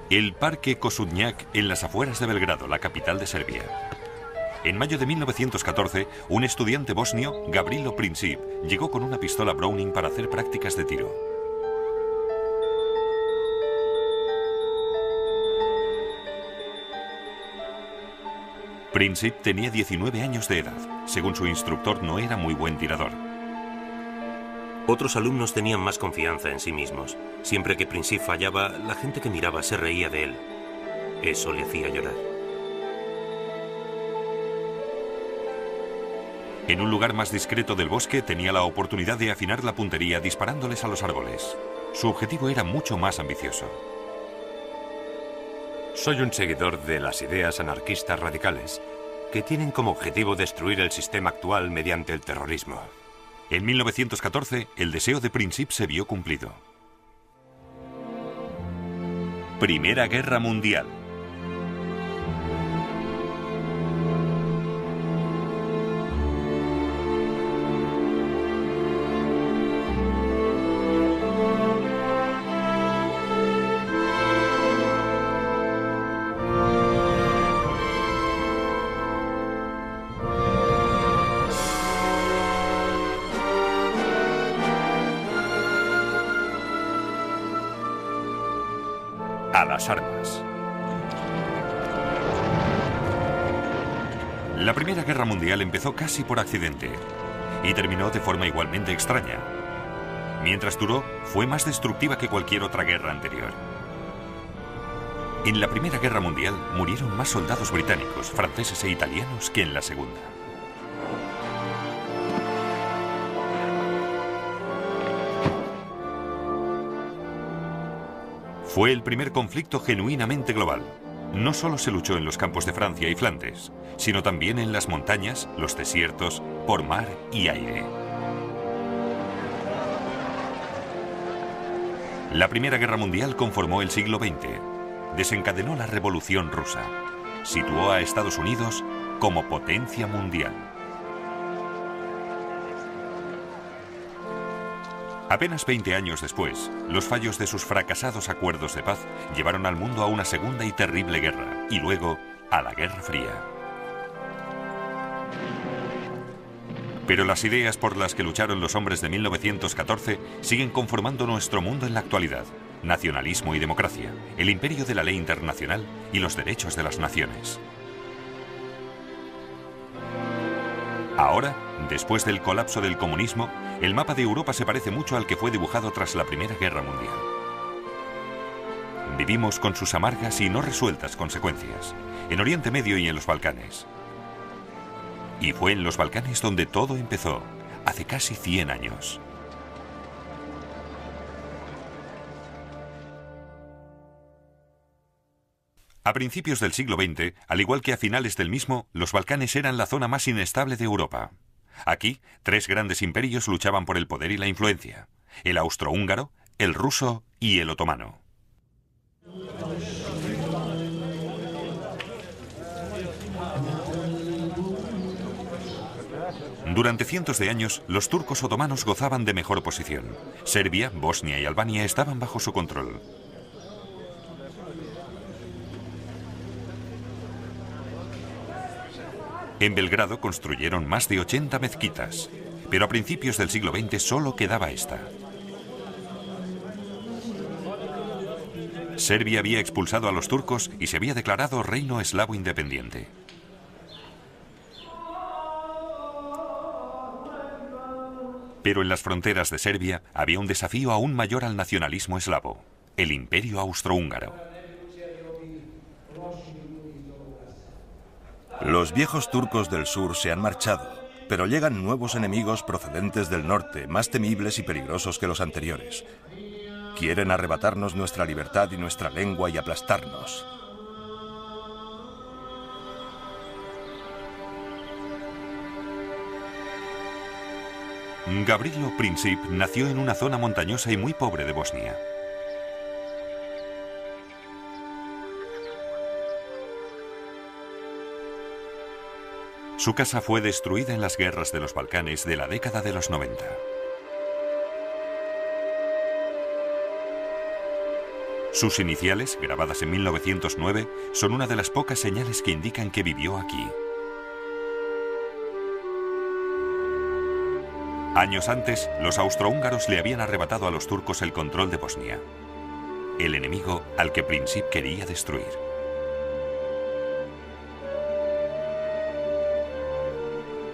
El Parque Kosudnjak en las afueras de Belgrado, la capital de Serbia. En mayo de 1914, un estudiante bosnio, Gavrilo Princip, llegó con una pistola Browning para hacer prácticas de tiro. Princip tenía 19 años de edad. Según su instructor, no era muy buen tirador. Otros alumnos tenían más confianza en sí mismos. Siempre que Princip fallaba, la gente que miraba se reía de él. Eso le hacía llorar. En un lugar más discreto del bosque tenía la oportunidad de afinar la puntería disparándoles a los árboles. Su objetivo era mucho más ambicioso. Soy un seguidor de las ideas anarquistas radicales, que tienen como objetivo destruir el sistema actual mediante el terrorismo. En 1914, el deseo de Princip se vio cumplido. Primera Guerra Mundial. A las armas. La Primera Guerra Mundial empezó casi por accidente y terminó de forma igualmente extraña. Mientras duró, fue más destructiva que cualquier otra guerra anterior. En la Primera Guerra Mundial murieron más soldados británicos, franceses e italianos que en la Segunda. Fue el primer conflicto genuinamente global. No solo se luchó en los campos de Francia y Flandes, sino también en las montañas, los desiertos, por mar y aire. La Primera Guerra Mundial conformó el siglo XX. Desencadenó la Revolución Rusa. Situó a Estados Unidos como potencia mundial. Apenas 20 años después, los fallos de sus fracasados acuerdos de paz llevaron al mundo a una segunda y terrible guerra, y luego a la Guerra Fría. Pero las ideas por las que lucharon los hombres de 1914 siguen conformando nuestro mundo en la actualidad. Nacionalismo y democracia, el imperio de la ley internacional y los derechos de las naciones. Ahora, después del colapso del comunismo, el mapa de Europa se parece mucho al que fue dibujado tras la Primera Guerra Mundial. Vivimos con sus amargas y no resueltas consecuencias, en Oriente Medio y en los Balcanes. Y fue en los Balcanes donde todo empezó, hace casi 100 años. A principios del siglo XX, al igual que a finales del mismo, los Balcanes eran la zona más inestable de Europa. Aquí, tres grandes imperios luchaban por el poder y la influencia: el austrohúngaro, el ruso y el otomano. Durante cientos de años, los turcos otomanos gozaban de mejor posición. Serbia, Bosnia y Albania estaban bajo su control. En Belgrado construyeron más de 80 mezquitas, pero a principios del siglo XX solo quedaba esta. Serbia había expulsado a los turcos y se había declarado reino eslavo independiente. Pero en las fronteras de Serbia había un desafío aún mayor al nacionalismo eslavo: el imperio austrohúngaro. Los viejos turcos del sur se han marchado, pero llegan nuevos enemigos procedentes del norte, más temibles y peligrosos que los anteriores. Quieren arrebatarnos nuestra libertad y nuestra lengua y aplastarnos. Gavrilo Princip nació en una zona montañosa y muy pobre de Bosnia. Su casa fue destruida en las guerras de los Balcanes de la década de los 90. Sus iniciales, grabadas en 1909, son una de las pocas señales que indican que vivió aquí. Años antes, los austrohúngaros le habían arrebatado a los turcos el control de Bosnia, el enemigo al que Princip quería destruir.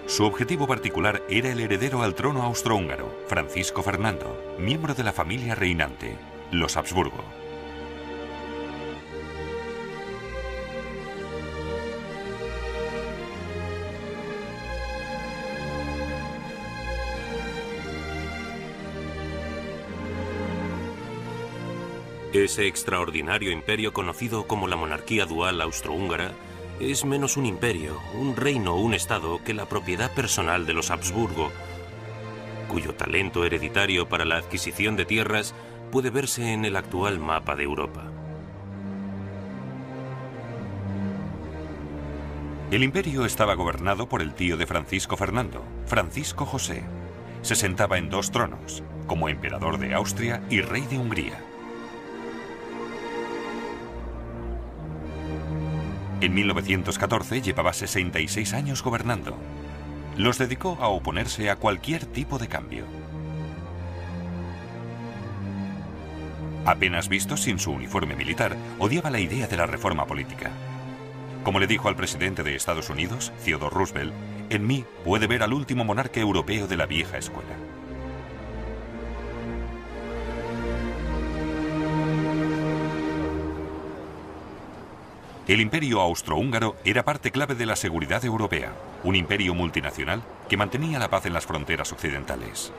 Su objetivo particular era el heredero al trono austrohúngaro, Francisco Fernando, miembro de la familia reinante, los Habsburgo. Ese extraordinario imperio conocido como la monarquía dual austrohúngara es menos un imperio, un reino o un estado que la propiedad personal de los Habsburgo, cuyo talento hereditario para la adquisición de tierras puede verse en el actual mapa de Europa. El imperio estaba gobernado por el tío de Francisco Fernando, Francisco José. Se sentaba en 2 tronos, como emperador de Austria y rey de Hungría. En 1914 llevaba 66 años gobernando. Los dedicó a oponerse a cualquier tipo de cambio. Apenas visto sin su uniforme militar, odiaba la idea de la reforma política. Como le dijo al presidente de Estados Unidos, Theodore Roosevelt, en mí puede ver al último monarca europeo de la vieja escuela. El imperio austrohúngaro era parte clave de la seguridad europea, un imperio multinacional que mantenía la paz en las fronteras occidentales.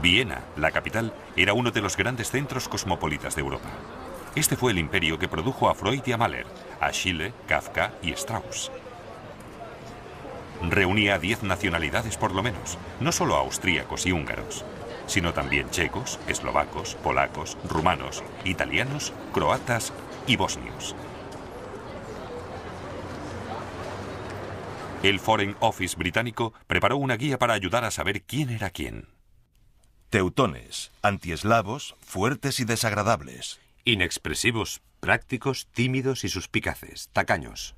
Viena, la capital, era uno de los grandes centros cosmopolitas de Europa. Este fue el imperio que produjo a Freud y a Mahler, a Schiele, Kafka y Strauss. Reunía a 10 nacionalidades por lo menos, no solo austríacos y húngaros, sino también checos, eslovacos, polacos, rumanos, italianos, croatas y bosnios. El Foreign Office británico preparó una guía para ayudar a saber quién era quién. Teutones, antieslavos, fuertes y desagradables. Inexpresivos, prácticos, tímidos y suspicaces, tacaños.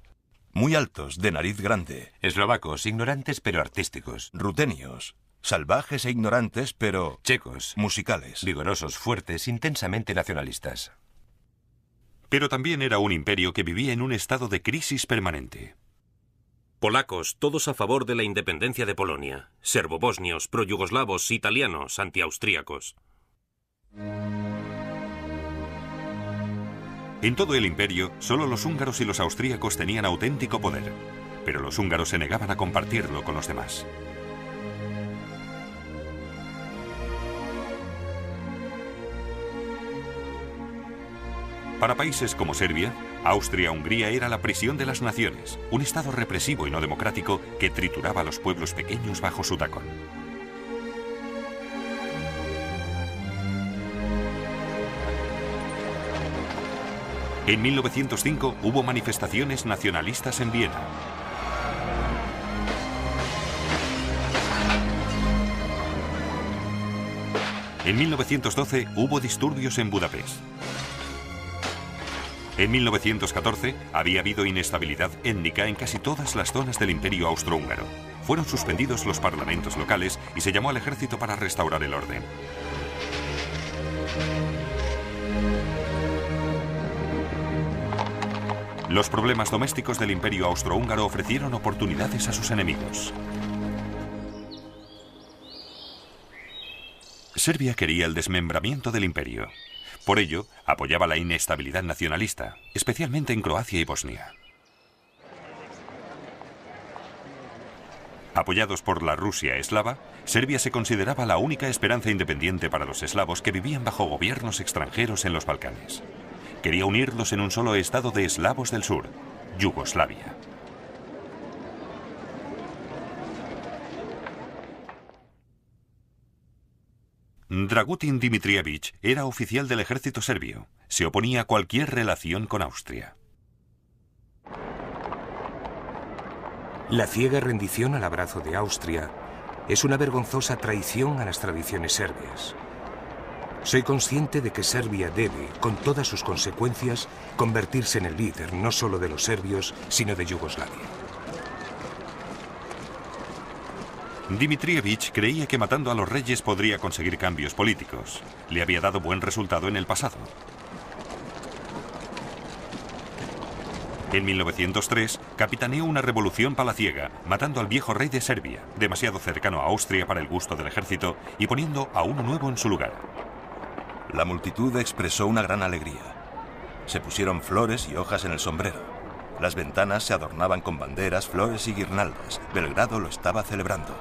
Muy altos, de nariz grande. Eslovacos, ignorantes pero artísticos. Rutenios, salvajes e ignorantes pero... Checos, musicales. vigorosos, fuertes, intensamente nacionalistas. Pero también era un imperio que vivía en un estado de crisis permanente. Polacos, todos a favor de la independencia de Polonia. Serbobosnios, proyugoslavos, italianos, antiaustríacos. En todo el imperio, solo los húngaros y los austríacos tenían auténtico poder, pero los húngaros se negaban a compartirlo con los demás. Para países como Serbia, Austria-Hungría era la prisión de las naciones, un estado represivo y no democrático que trituraba a los pueblos pequeños bajo su tacón. En 1905 hubo manifestaciones nacionalistas en Viena. En 1912 hubo disturbios en Budapest. En 1914 había habido inestabilidad étnica en casi todas las zonas del Imperio Austrohúngaro. Fueron suspendidos los parlamentos locales y se llamó al ejército para restaurar el orden. Los problemas domésticos del Imperio Austrohúngaro ofrecieron oportunidades a sus enemigos. Serbia quería el desmembramiento del imperio. Por ello, apoyaba la inestabilidad nacionalista, especialmente en Croacia y Bosnia. Apoyados por la Rusia eslava, Serbia se consideraba la única esperanza independiente para los eslavos que vivían bajo gobiernos extranjeros en los Balcanes. Quería unirlos en un solo estado de eslavos del sur, Yugoslavia. Dragutin Dimitrievich era oficial del ejército serbio. Se oponía a cualquier relación con Austria. La ciega rendición al abrazo de Austria es una vergonzosa traición a las tradiciones serbias. Soy consciente de que Serbia debe, con todas sus consecuencias, convertirse en el líder no solo de los serbios, sino de Yugoslavia. Dmitrievich creía que matando a los reyes podría conseguir cambios políticos. Le había dado buen resultado en el pasado. En 1903, capitaneó una revolución palaciega, matando al viejo rey de Serbia, demasiado cercano a Austria para el gusto del ejército, y poniendo a uno nuevo en su lugar. La multitud expresó una gran alegría. Se pusieron flores y hojas en el sombrero. Las ventanas se adornaban con banderas, flores y guirnaldas. Belgrado lo estaba celebrando.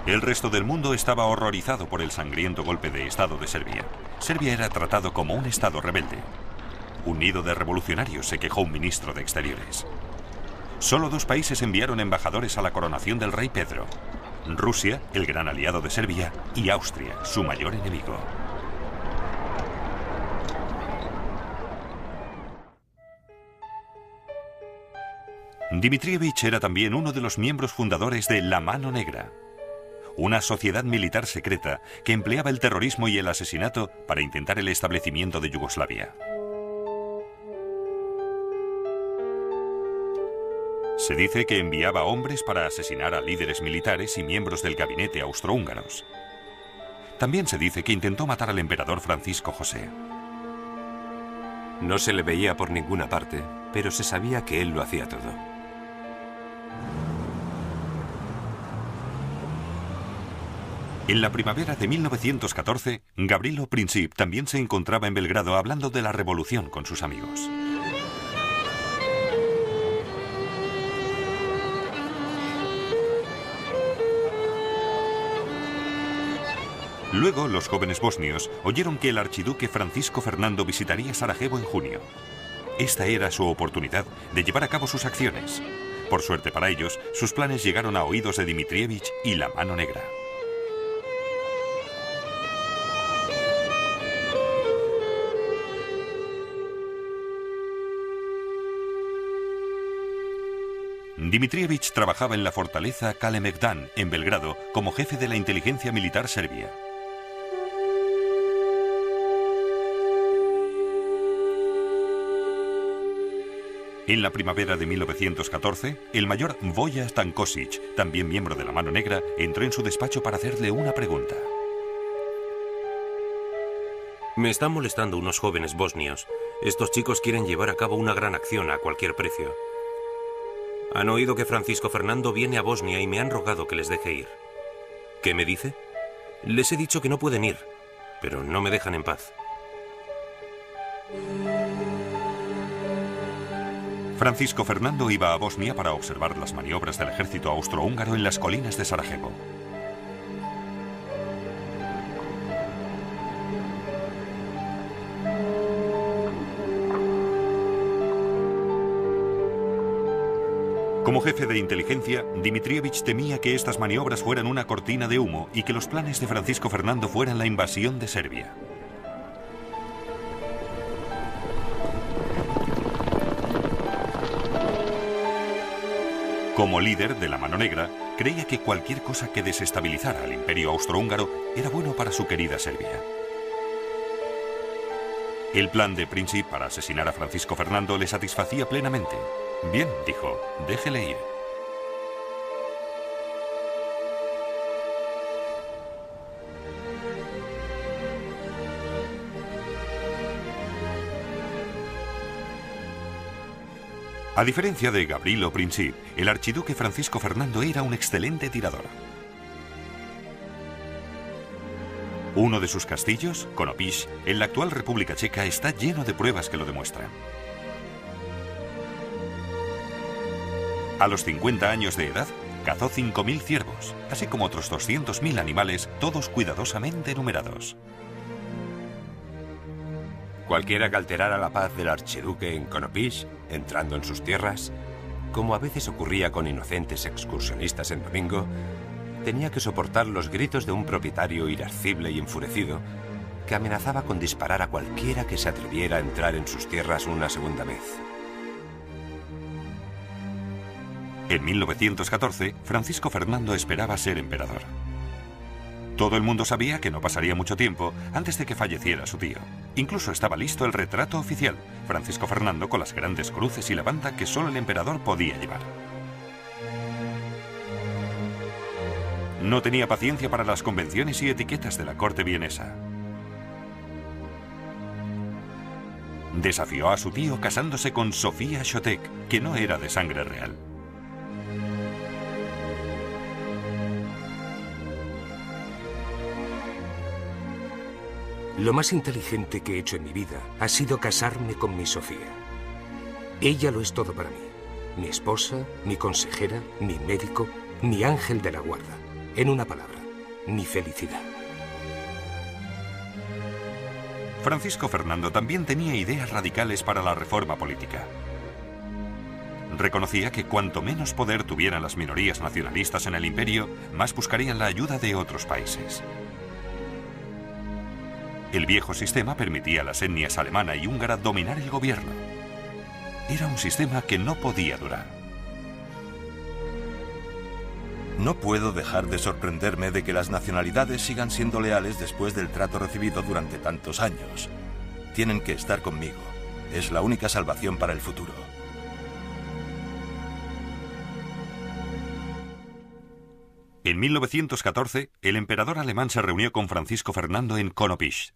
El resto del mundo estaba horrorizado por el sangriento golpe de Estado de Serbia. Serbia era tratado como un Estado rebelde. Un nido de revolucionarios, se quejó un ministro de Exteriores. Solo 2 países enviaron embajadores a la coronación del rey Pedro: Rusia, el gran aliado de Serbia, y Austria, su mayor enemigo. Dmitrievich era también uno de los miembros fundadores de La Mano Negra, una sociedad militar secreta que empleaba el terrorismo y el asesinato para intentar el establecimiento de Yugoslavia. Se dice que enviaba hombres para asesinar a líderes militares y miembros del gabinete austrohúngaros. También se dice que intentó matar al emperador Francisco José. No se le veía por ninguna parte, pero se sabía que él lo hacía todo. En la primavera de 1914, Gavrilo Princip también se encontraba en Belgrado hablando de la revolución con sus amigos. Luego, los jóvenes bosnios oyeron que el archiduque Francisco Fernando visitaría Sarajevo en junio. Esta era su oportunidad de llevar a cabo sus acciones. Por suerte para ellos, sus planes llegaron a oídos de Dmitrievich y La Mano Negra. Dmitrievich trabajaba en la fortaleza Kalemegdan, en Belgrado, como jefe de la inteligencia militar serbia. En la primavera de 1914, el mayor Voja Stankosic, también miembro de La Mano Negra, entró en su despacho para hacerle una pregunta. Me están molestando unos jóvenes bosnios. Estos chicos quieren llevar a cabo una gran acción a cualquier precio. Han oído que Francisco Fernando viene a Bosnia y me han rogado que les deje ir. ¿Qué me dice? Les he dicho que no pueden ir, pero no me dejan en paz. Francisco Fernando iba a Bosnia para observar las maniobras del ejército austrohúngaro en las colinas de Sarajevo. Como jefe de inteligencia, Dmitrievich temía que estas maniobras fueran una cortina de humo y que los planes de Francisco Fernando fueran la invasión de Serbia. Como líder de La Mano Negra, creía que cualquier cosa que desestabilizara al imperio austrohúngaro era bueno para su querida Serbia. El plan de Princip para asesinar a Francisco Fernando le satisfacía plenamente. Bien, dijo, déjele ir. A diferencia de Gavrilo Princip, el archiduque Francisco Fernando era un excelente tirador. Uno de sus castillos, Konopíš, en la actual República Checa, está lleno de pruebas que lo demuestran. A los 50 años de edad, cazó 5.000 ciervos, así como otros 200.000 animales, todos cuidadosamente numerados. Cualquiera que alterara la paz del archiduque en Konopíš, entrando en sus tierras, como a veces ocurría con inocentes excursionistas en domingo, tenía que soportar los gritos de un propietario irascible y enfurecido que amenazaba con disparar a cualquiera que se atreviera a entrar en sus tierras una segunda vez. En 1914, Francisco Fernando esperaba ser emperador. Todo el mundo sabía que no pasaría mucho tiempo antes de que falleciera su tío. Incluso estaba listo el retrato oficial, Francisco Fernando con las grandes cruces y la banda que solo el emperador podía llevar. No tenía paciencia para las convenciones y etiquetas de la corte vienesa. Desafió a su tío casándose con Sofía Chotek, que no era de sangre real. Lo más inteligente que he hecho en mi vida ha sido casarme con mi Sofía. Ella lo es todo para mí. Mi esposa, mi consejera, mi médico, mi ángel de la guarda. En una palabra, mi felicidad. Francisco Fernando también tenía ideas radicales para la reforma política. Reconocía que cuanto menos poder tuvieran las minorías nacionalistas en el imperio, más buscarían la ayuda de otros países. El viejo sistema permitía a las etnias alemana y húngara dominar el gobierno. Era un sistema que no podía durar. No puedo dejar de sorprenderme de que las nacionalidades sigan siendo leales después del trato recibido durante tantos años. Tienen que estar conmigo. Es la única salvación para el futuro. En 1914, el emperador alemán se reunió con Francisco Fernando en Konopisz.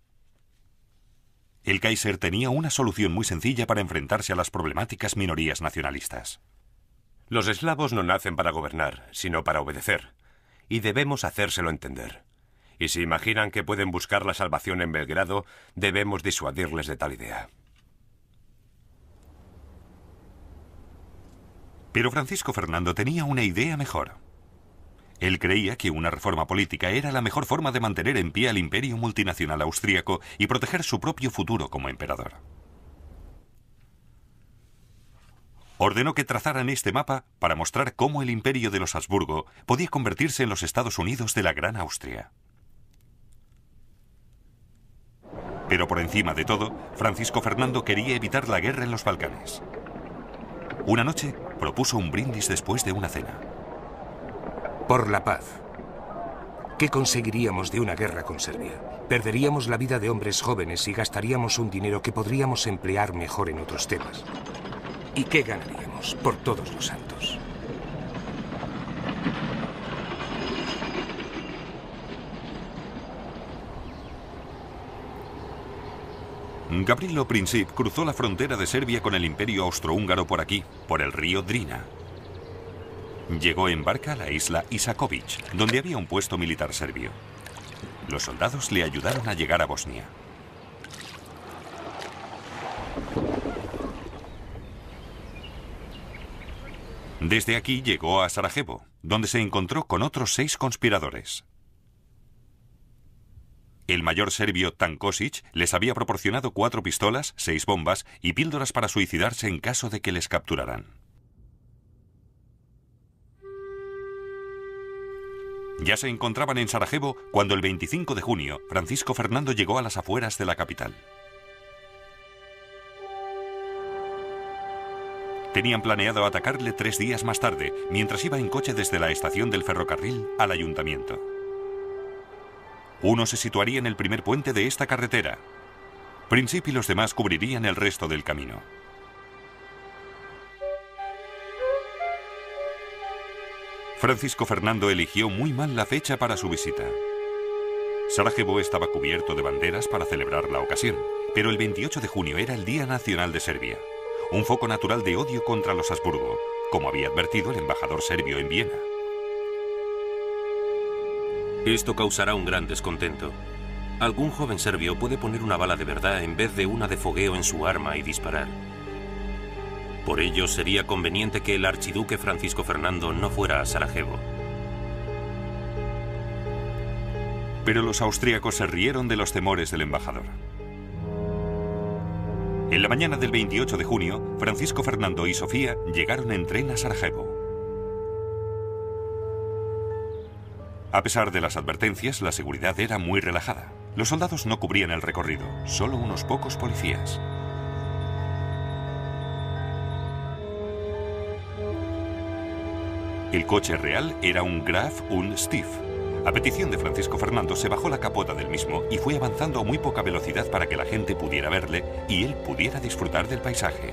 El Kaiser tenía una solución muy sencilla para enfrentarse a las problemáticas minorías nacionalistas. Los eslavos no nacen para gobernar, sino para obedecer. Y debemos hacérselo entender. Y si imaginan que pueden buscar la salvación en Belgrado, debemos disuadirles de tal idea. Pero Francisco Fernando tenía una idea mejor. Él creía que una reforma política era la mejor forma de mantener en pie al imperio multinacional austríaco y proteger su propio futuro como emperador. Ordenó que trazaran este mapa para mostrar cómo el imperio de los Habsburgo podía convertirse en los Estados Unidos de la Gran Austria. Pero por encima de todo, Francisco Fernando quería evitar la guerra en los Balcanes. Una noche propuso un brindis después de una cena. Por la paz. ¿Qué conseguiríamos de una guerra con Serbia? Perderíamos la vida de hombres jóvenes y gastaríamos un dinero que podríamos emplear mejor en otros temas. ¿Y qué ganaríamos? Por todos los santos. Gavrilo Princip cruzó la frontera de Serbia con el imperio austrohúngaro por aquí, por el río Drina. Llegó en barca a la isla Isakovic, donde había un puesto militar serbio. Los soldados le ayudaron a llegar a Bosnia. Desde aquí llegó a Sarajevo, donde se encontró con otros 6 conspiradores. El mayor serbio Tankosic les había proporcionado 4 pistolas, 6 bombas y píldoras para suicidarse en caso de que les capturaran. Ya se encontraban en Sarajevo cuando el 25 de junio Francisco Fernando llegó a las afueras de la capital. Tenían planeado atacarle 3 días más tarde, mientras iba en coche desde la estación del ferrocarril al ayuntamiento. Uno se situaría en el primer puente de esta carretera. Princip y los demás cubrirían el resto del camino. Francisco Fernando eligió muy mal la fecha para su visita. Sarajevo estaba cubierto de banderas para celebrar la ocasión, pero el 28 de junio era el Día Nacional de Serbia, un foco natural de odio contra los Habsburgo, como había advertido el embajador serbio en Viena. Esto causará un gran descontento. Algún joven serbio puede poner una bala de verdad en vez de una de fogueo en su arma y disparar. Por ello, sería conveniente que el archiduque Francisco Fernando no fuera a Sarajevo. Pero los austríacos se rieron de los temores del embajador. En la mañana del 28 de junio, Francisco Fernando y Sofía llegaron en tren a Sarajevo. A pesar de las advertencias, la seguridad era muy relajada. Los soldados no cubrían el recorrido, solo unos pocos policías. El coche real era un Graf und Stief, A petición de Francisco Fernando se bajó la capota del mismo y fue avanzando a muy poca velocidad para que la gente pudiera verle y él pudiera disfrutar del paisaje.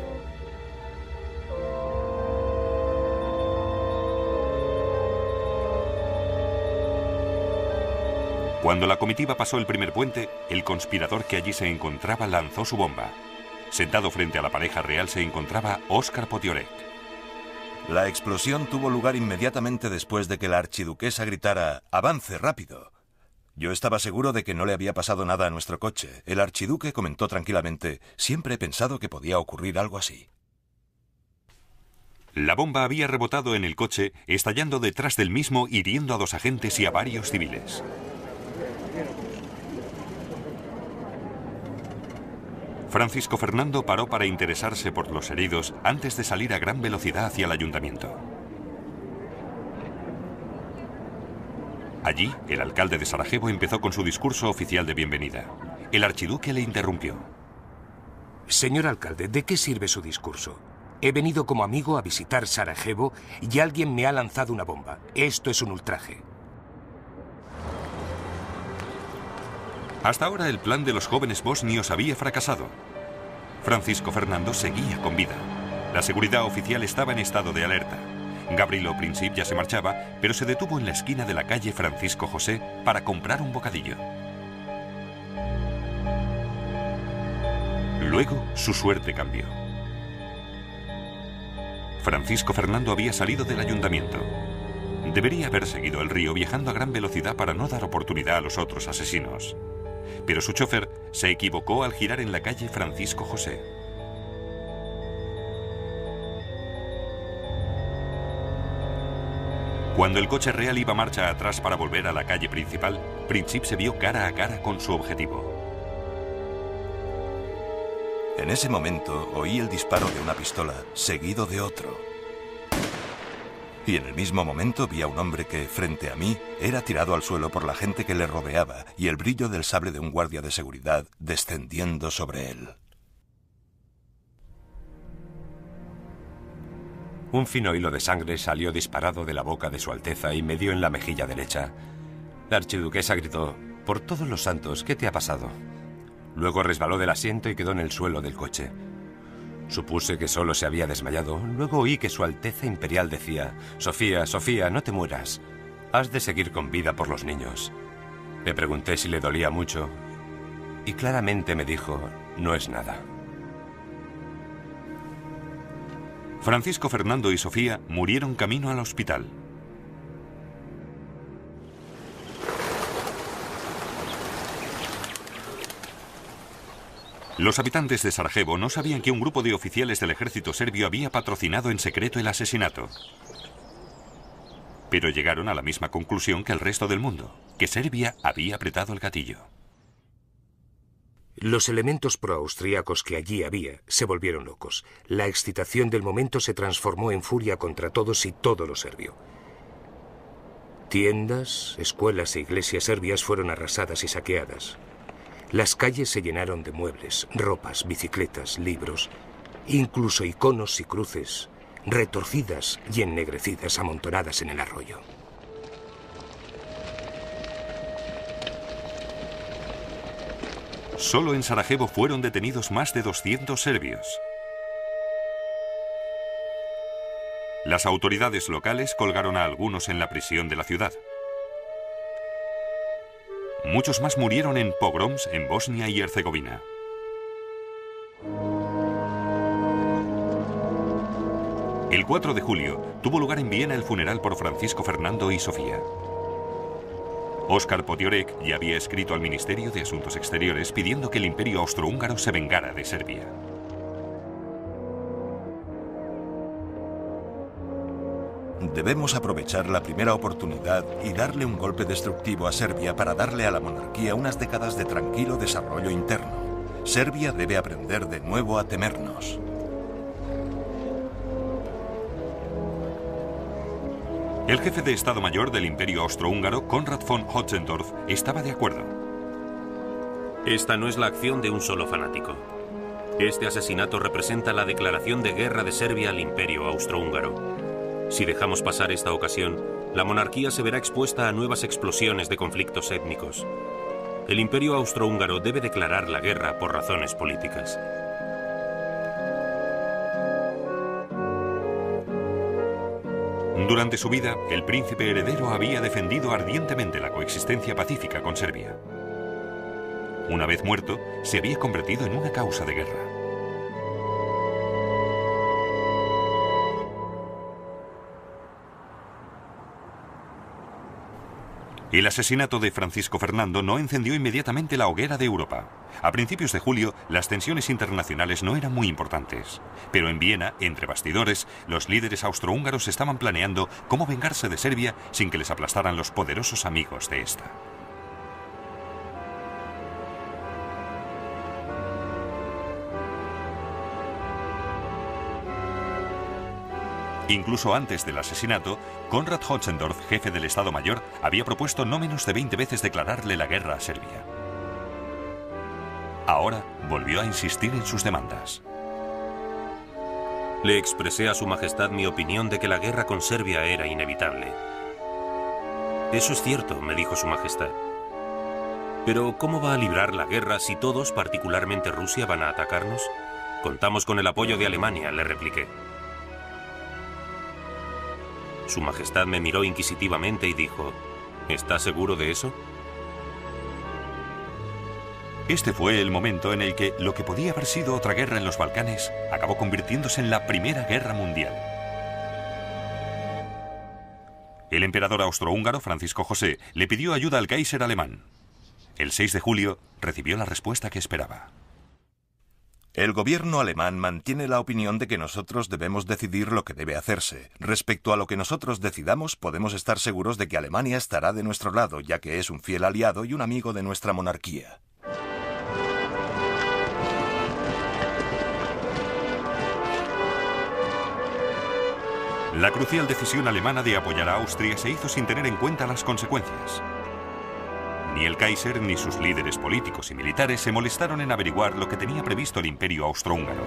Cuando la comitiva pasó el primer puente, el conspirador que allí se encontraba lanzó su bomba. Sentado frente a la pareja real se encontraba Óscar Potiorek. La explosión tuvo lugar inmediatamente después de que la archiduquesa gritara «¡Avance, rápido!». Yo estaba seguro de que no le había pasado nada a nuestro coche. El archiduque comentó tranquilamente «Siempre he pensado que podía ocurrir algo así». La bomba había rebotado en el coche, estallando detrás del mismo, hiriendo a 2 agentes y a varios civiles. Francisco Fernando paró para interesarse por los heridos antes de salir a gran velocidad hacia el ayuntamiento. Allí, el alcalde de Sarajevo empezó con su discurso oficial de bienvenida. El archiduque le interrumpió. Señor alcalde, ¿de qué sirve su discurso? He venido como amigo a visitar Sarajevo y alguien me ha lanzado una bomba. Esto es un ultraje. Hasta ahora el plan de los jóvenes bosnios había fracasado. Francisco Fernando seguía con vida. La seguridad oficial estaba en estado de alerta. Gavrilo Princip ya se marchaba, pero se detuvo en la esquina de la calle Francisco José para comprar un bocadillo. Luego, su suerte cambió. Francisco Fernando había salido del ayuntamiento. Debería haber seguido el río viajando a gran velocidad para no dar oportunidad a los otros asesinos. Pero su chofer se equivocó al girar en la calle Francisco José. Cuando el coche real iba marcha atrás para volver a la calle principal, Princip se vio cara a cara con su objetivo. En ese momento oí el disparo de una pistola, seguido de otro. Y en el mismo momento vi a un hombre que, frente a mí, era tirado al suelo por la gente que le rodeaba y el brillo del sable de un guardia de seguridad descendiendo sobre él. Un fino hilo de sangre salió disparado de la boca de Su Alteza y me dio en la mejilla derecha. La archiduquesa gritó: «Por todos los santos, ¿qué te ha pasado?». Luego resbaló del asiento y quedó en el suelo del coche. Supuse que solo se había desmayado. Luego oí que Su Alteza Imperial decía: «Sofía, Sofía, no te mueras. Has de seguir con vida por los niños». Le pregunté si le dolía mucho y claramente me dijo: «No es nada». Francisco Fernando y Sofía murieron camino al hospital. Los habitantes de Sarajevo no sabían que un grupo de oficiales del ejército serbio había patrocinado en secreto el asesinato. Pero llegaron a la misma conclusión que el resto del mundo, que Serbia había apretado el gatillo. Los elementos proaustríacos que allí había se volvieron locos. La excitación del momento se transformó en furia contra todos y todo lo serbio. Tiendas, escuelas e iglesias serbias fueron arrasadas y saqueadas. Las calles se llenaron de muebles, ropas, bicicletas, libros, incluso iconos y cruces, retorcidas y ennegrecidas amontonadas en el arroyo. Solo en Sarajevo fueron detenidos más de 200 serbios. Las autoridades locales colgaron a algunos en la prisión de la ciudad. Muchos más murieron en pogroms en Bosnia y Herzegovina. El 4 de julio tuvo lugar en Viena el funeral por Francisco Fernando y Sofía. Óscar Potiorek ya había escrito al Ministerio de Asuntos Exteriores pidiendo que el Imperio Austrohúngaro se vengara de Serbia. Debemos aprovechar la primera oportunidad y darle un golpe destructivo a Serbia para darle a la monarquía unas décadas de tranquilo desarrollo interno. Serbia debe aprender de nuevo a temernos. El jefe de Estado Mayor del Imperio Austrohúngaro, Konrad von Hotzendorf, estaba de acuerdo. Esta no es la acción de un solo fanático. Este asesinato representa la declaración de guerra de Serbia al Imperio Austrohúngaro. Si dejamos pasar esta ocasión, la monarquía se verá expuesta a nuevas explosiones de conflictos étnicos. El Imperio Austrohúngaro debe declarar la guerra por razones políticas. Durante su vida, el príncipe heredero había defendido ardientemente la coexistencia pacífica con Serbia. Una vez muerto, se había convertido en una causa de guerra. El asesinato de Francisco Fernando no encendió inmediatamente la hoguera de Europa. A principios de julio, las tensiones internacionales no eran muy importantes. Pero en Viena, entre bastidores, los líderes austrohúngaros estaban planeando cómo vengarse de Serbia sin que les aplastaran los poderosos amigos de esta. Incluso antes del asesinato, Konrad Hotzendorf, jefe del Estado Mayor, había propuesto no menos de 20 veces declararle la guerra a Serbia. Ahora volvió a insistir en sus demandas. Le expresé a Su Majestad mi opinión de que la guerra con Serbia era inevitable. Eso es cierto, me dijo Su Majestad. Pero ¿cómo va a librar la guerra si todos, particularmente Rusia, van a atacarnos? Contamos con el apoyo de Alemania, le repliqué. Su Majestad me miró inquisitivamente y dijo, ¿está seguro de eso? Este fue el momento en el que lo que podía haber sido otra guerra en los Balcanes acabó convirtiéndose en la Primera Guerra Mundial. El emperador austrohúngaro, Francisco José, le pidió ayuda al Kaiser alemán. El 6 de julio recibió la respuesta que esperaba. El gobierno alemán mantiene la opinión de que nosotros debemos decidir lo que debe hacerse. Respecto a lo que nosotros decidamos, podemos estar seguros de que Alemania estará de nuestro lado, ya que es un fiel aliado y un amigo de nuestra monarquía. La crucial decisión alemana de apoyar a Austria se hizo sin tener en cuenta las consecuencias. Ni el Kaiser ni sus líderes políticos y militares se molestaron en averiguar lo que tenía previsto el Imperio Austrohúngaro.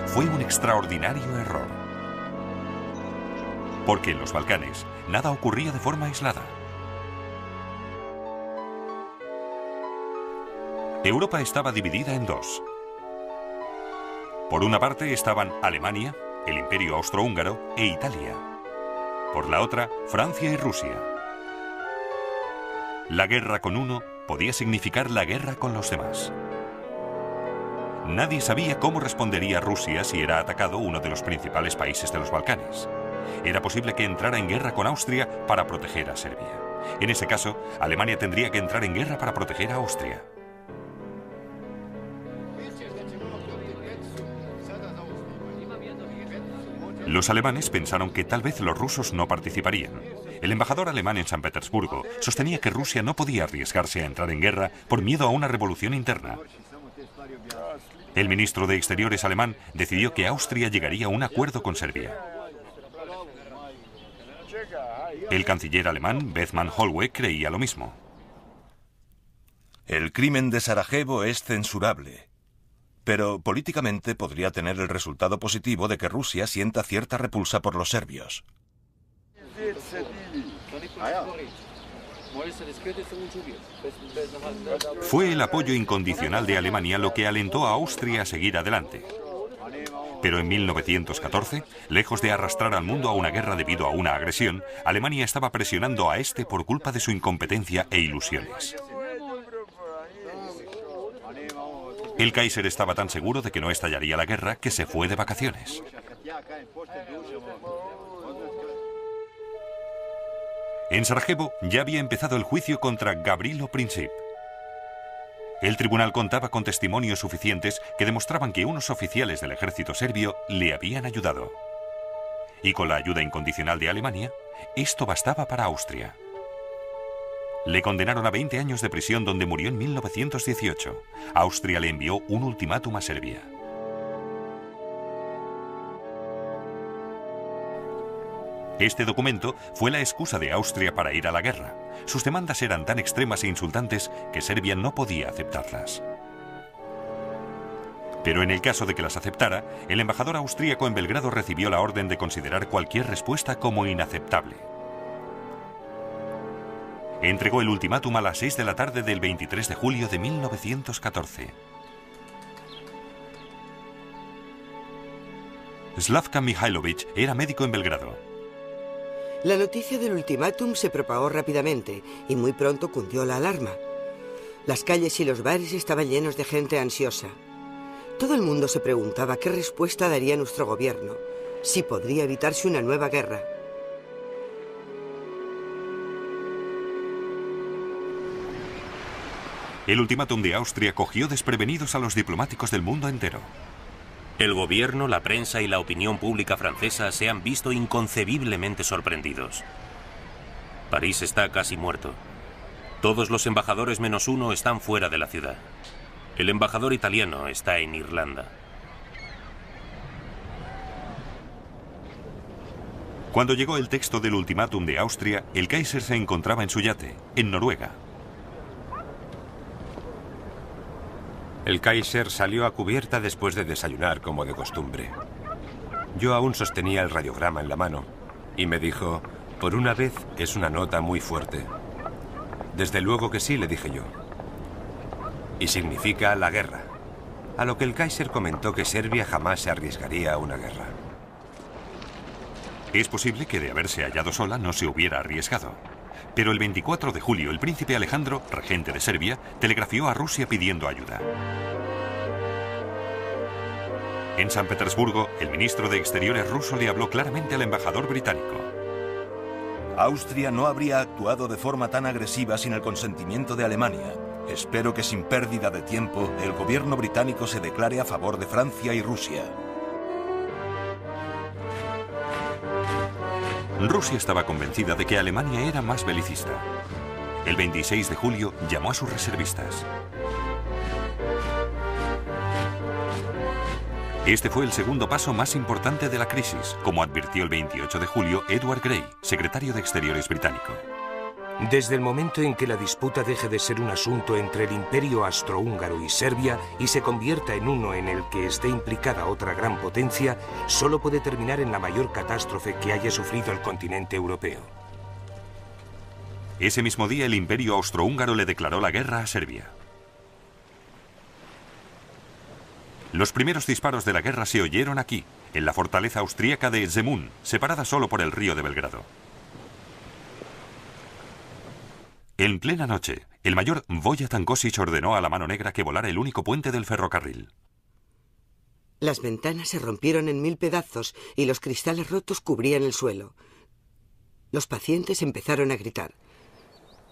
Fue un extraordinario error. Porque en los Balcanes nada ocurría de forma aislada. Europa estaba dividida en dos. Por una parte estaban Alemania, el Imperio Austrohúngaro e Italia. Por la otra, Francia y Rusia. La guerra con uno podía significar la guerra con los demás. Nadie sabía cómo respondería Rusia si era atacado uno de los principales países de los Balcanes. Era posible que entrara en guerra con Austria para proteger a Serbia. En ese caso, Alemania tendría que entrar en guerra para proteger a Austria. Los alemanes pensaron que tal vez los rusos no participarían. El embajador alemán en San Petersburgo sostenía que Rusia no podía arriesgarse a entrar en guerra por miedo a una revolución interna. El ministro de Exteriores alemán decidió que Austria llegaría a un acuerdo con Serbia. El canciller alemán, Bethmann Hollweg, creía lo mismo. El crimen de Sarajevo es censurable, pero políticamente podría tener el resultado positivo de que Rusia sienta cierta repulsa por los serbios. Fue el apoyo incondicional de Alemania lo que alentó a Austria a seguir adelante. Pero en 1914, lejos de arrastrar al mundo a una guerra debido a una agresión, Alemania estaba presionando a este por culpa de su incompetencia e ilusiones. El Kaiser estaba tan seguro de que no estallaría la guerra que se fue de vacaciones. En Sarajevo ya había empezado el juicio contra Gavrilo Princip. El tribunal contaba con testimonios suficientes que demostraban que unos oficiales del ejército serbio le habían ayudado. Y con la ayuda incondicional de Alemania, esto bastaba para Austria. Le condenaron a 20 años de prisión donde murió en 1918. Austria le envió un ultimátum a Serbia. Este documento fue la excusa de Austria para ir a la guerra. Sus demandas eran tan extremas e insultantes que Serbia no podía aceptarlas. Pero en el caso de que las aceptara, el embajador austríaco en Belgrado recibió la orden de considerar cualquier respuesta como inaceptable. entregó el ultimátum a las 6 de la tarde del 23 de julio de 1914. Slavka Mihailovich era médico en Belgrado. La noticia del ultimátum se propagó rápidamente y muy pronto cundió la alarma. Las calles y los bares estaban llenos de gente ansiosa. Todo el mundo se preguntaba qué respuesta daría nuestro gobierno, si podría evitarse una nueva guerra. El ultimátum de Austria cogió desprevenidos a los diplomáticos del mundo entero. El gobierno, la prensa y la opinión pública francesa se han visto inconcebiblemente sorprendidos. París está casi muerto. Todos los embajadores menos uno están fuera de la ciudad. El embajador italiano está en Irlanda. Cuando llegó el texto del ultimátum de Austria, el Kaiser se encontraba en su yate, en Noruega. El Kaiser salió a cubierta después de desayunar como de costumbre. Yo aún sostenía el radiograma en la mano y me dijo, por una vez es una nota muy fuerte. Desde luego que sí, le dije yo. Y significa la guerra. A lo que el Kaiser comentó que Serbia jamás se arriesgaría a una guerra. Es posible que de haberse hallado sola no se hubiera arriesgado. Pero el 24 de julio el príncipe Alejandro, regente de Serbia, telegrafió a Rusia pidiendo ayuda. En San Petersburgo, el ministro de Exteriores ruso le habló claramente al embajador británico. Austria no habría actuado de forma tan agresiva sin el consentimiento de Alemania. Espero que sin pérdida de tiempo el gobierno británico se declare a favor de Francia y Rusia. Rusia estaba convencida de que Alemania era más belicista. El 26 de julio llamó a sus reservistas. Este fue el segundo paso más importante de la crisis, como advirtió el 28 de julio Edward Grey, secretario de Exteriores británico. Desde el momento en que la disputa deje de ser un asunto entre el Imperio Austrohúngaro y Serbia y se convierta en uno en el que esté implicada otra gran potencia, solo puede terminar en la mayor catástrofe que haya sufrido el continente europeo. Ese mismo día el Imperio Austrohúngaro le declaró la guerra a Serbia. Los primeros disparos de la guerra se oyeron aquí, en la fortaleza austríaca de Zemun, separada solo por el río de Belgrado. En plena noche, el mayor Vojatan Kosic ordenó a la Mano Negra que volara el único puente del ferrocarril. Las ventanas se rompieron en 1000 pedazos y los cristales rotos cubrían el suelo. Los pacientes empezaron a gritar.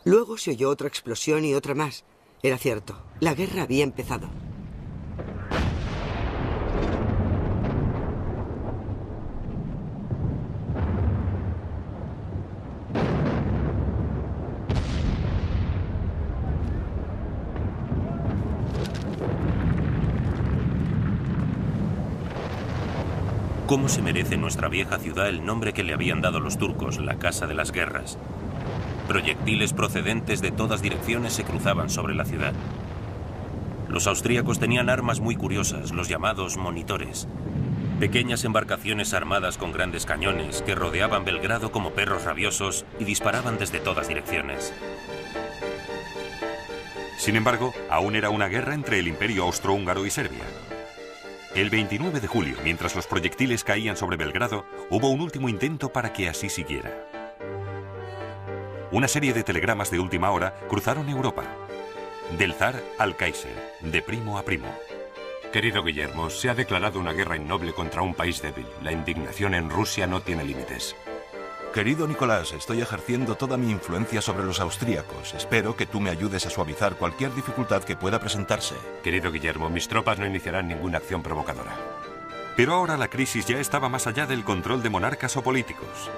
Luego se oyó otra explosión y otra más. Era cierto, la guerra había empezado. ¿Cómo se merece nuestra vieja ciudad el nombre que le habían dado los turcos, la Casa de las Guerras? Proyectiles procedentes de todas direcciones se cruzaban sobre la ciudad. Los austríacos tenían armas muy curiosas, los llamados monitores. Pequeñas embarcaciones armadas con grandes cañones que rodeaban Belgrado como perros rabiosos y disparaban desde todas direcciones. Sin embargo, aún era una guerra entre el Imperio Austrohúngaro y Serbia. El 29 de julio, mientras los proyectiles caían sobre Belgrado, hubo un último intento para que así siguiera. Una serie de telegramas de última hora cruzaron Europa. Del zar al Kaiser, de primo a primo. Querido Guillermo, se ha declarado una guerra innoble contra un país débil. La indignación en Rusia no tiene límites. Querido Nicolás, estoy ejerciendo toda mi influencia sobre los austríacos. Espero que tú me ayudes a suavizar cualquier dificultad que pueda presentarse. Querido Guillermo, mis tropas no iniciarán ninguna acción provocadora. Pero ahora la crisis ya estaba más allá del control de monarcas o políticos.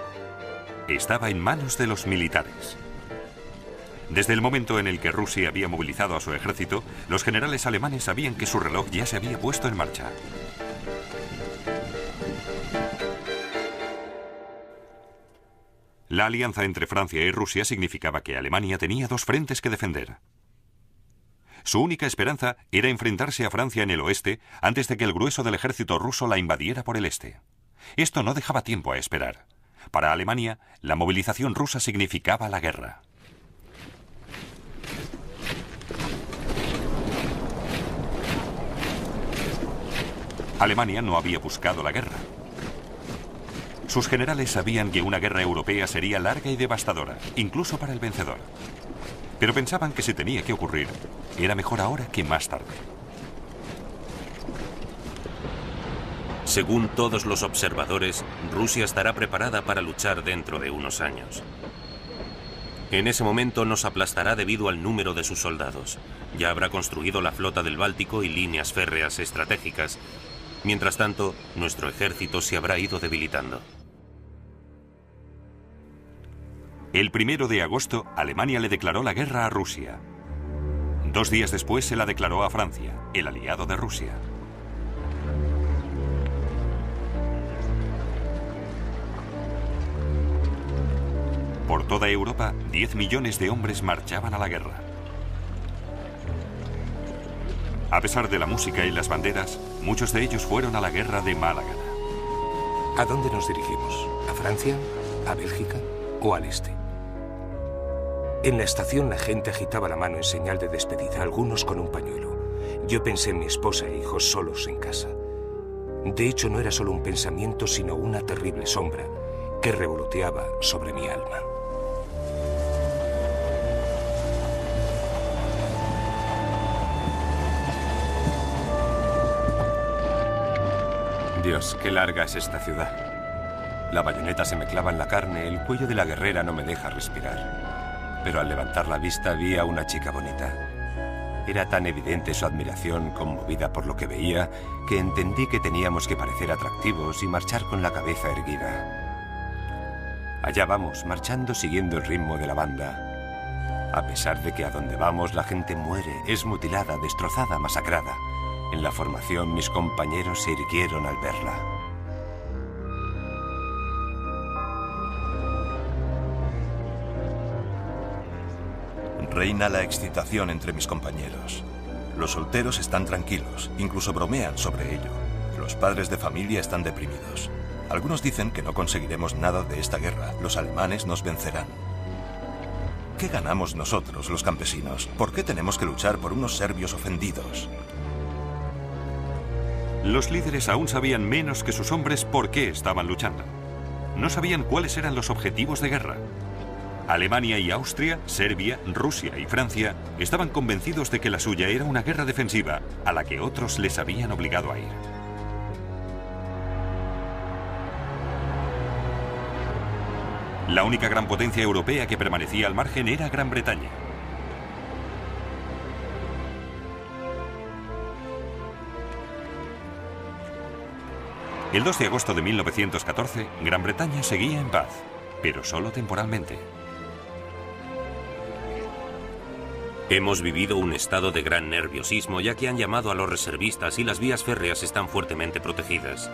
Estaba en manos de los militares. Desde el momento en el que Rusia había movilizado a su ejército, los generales alemanes sabían que su reloj ya se había puesto en marcha. La alianza entre Francia y Rusia significaba que Alemania tenía dos frentes que defender. Su única esperanza era enfrentarse a Francia en el oeste antes de que el grueso del ejército ruso la invadiera por el este. Esto no dejaba tiempo a esperar. Para Alemania, la movilización rusa significaba la guerra. Alemania no había buscado la guerra. Sus generales sabían que una guerra europea sería larga y devastadora, incluso para el vencedor. Pero pensaban que si tenía que ocurrir, era mejor ahora que más tarde. Según todos los observadores, Rusia estará preparada para luchar dentro de unos años. En ese momento nos aplastará debido al número de sus soldados. Ya habrá construido la flota del Báltico y líneas férreas estratégicas. Mientras tanto, nuestro ejército se habrá ido debilitando. El 1 de agosto, Alemania le declaró la guerra a Rusia. 2 días después se la declaró a Francia, el aliado de Rusia. Por toda Europa, 10 millones de hombres marchaban a la guerra. A pesar de la música y las banderas, muchos de ellos fueron a la guerra de mala gana. ¿A dónde nos dirigimos? ¿A Francia? ¿A Bélgica? ¿O al este? En la estación la gente agitaba la mano en señal de despedida, algunos con un pañuelo. Yo pensé en mi esposa e hijos solos en casa. De hecho, no era solo un pensamiento, sino una terrible sombra que revoloteaba sobre mi alma. Dios, qué larga es esta ciudad. La bayoneta se me clava en la carne, el cuello de la guerrera no me deja respirar. Pero al levantar la vista vi a una chica bonita. Era tan evidente su admiración, conmovida por lo que veía, que entendí que teníamos que parecer atractivos y marchar con la cabeza erguida. Allá vamos, marchando siguiendo el ritmo de la banda. A pesar de que a donde vamos la gente muere, es mutilada, destrozada, masacrada. En la formación mis compañeros se irguieron al verla. Reina la excitación entre mis compañeros. Los solteros están tranquilos, incluso bromean sobre ello. Los padres de familia están deprimidos. Algunos dicen que no conseguiremos nada de esta guerra. Los alemanes nos vencerán. ¿Qué ganamos nosotros, los campesinos? ¿Por qué tenemos que luchar por unos serbios ofendidos? Los líderes aún sabían menos que sus hombres por qué estaban luchando. No sabían cuáles eran los objetivos de guerra. Alemania y Austria, Serbia, Rusia y Francia estaban convencidos de que la suya era una guerra defensiva a la que otros les habían obligado a ir. La única gran potencia europea que permanecía al margen era Gran Bretaña. El 2 de agosto de 1914, Gran Bretaña seguía en paz, pero solo temporalmente. Hemos vivido un estado de gran nerviosismo, ya que han llamado a los reservistas y las vías férreas están fuertemente protegidas.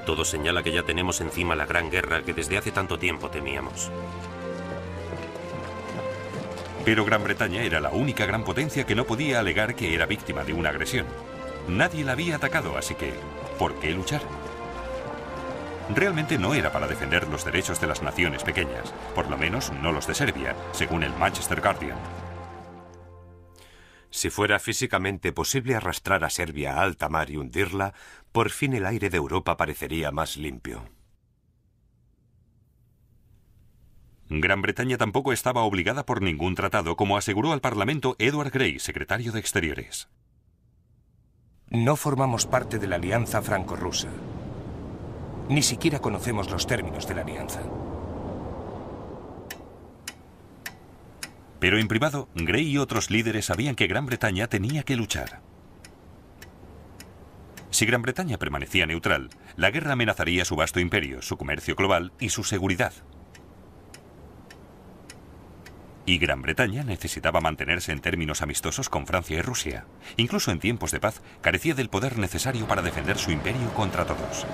Todo señala que ya tenemos encima la gran guerra que desde hace tanto tiempo temíamos. Pero Gran Bretaña era la única gran potencia que no podía alegar que era víctima de una agresión. Nadie la había atacado, así que ¿por qué luchar? Realmente no era para defender los derechos de las naciones pequeñas, por lo menos no los de Serbia, según el Manchester Guardian. Si fuera físicamente posible arrastrar a Serbia a alta mar y hundirla, por fin el aire de Europa parecería más limpio. Gran Bretaña tampoco estaba obligada por ningún tratado, como aseguró al Parlamento Edward Grey, secretario de Exteriores. No formamos parte de la alianza franco-rusa. Ni siquiera conocemos los términos de la alianza. Pero en privado, Grey y otros líderes sabían que Gran Bretaña tenía que luchar. Si Gran Bretaña permanecía neutral, la guerra amenazaría su vasto imperio, su comercio global y su seguridad. Y Gran Bretaña necesitaba mantenerse en términos amistosos con Francia y Rusia. Incluso en tiempos de paz, carecía del poder necesario para defender su imperio contra todos.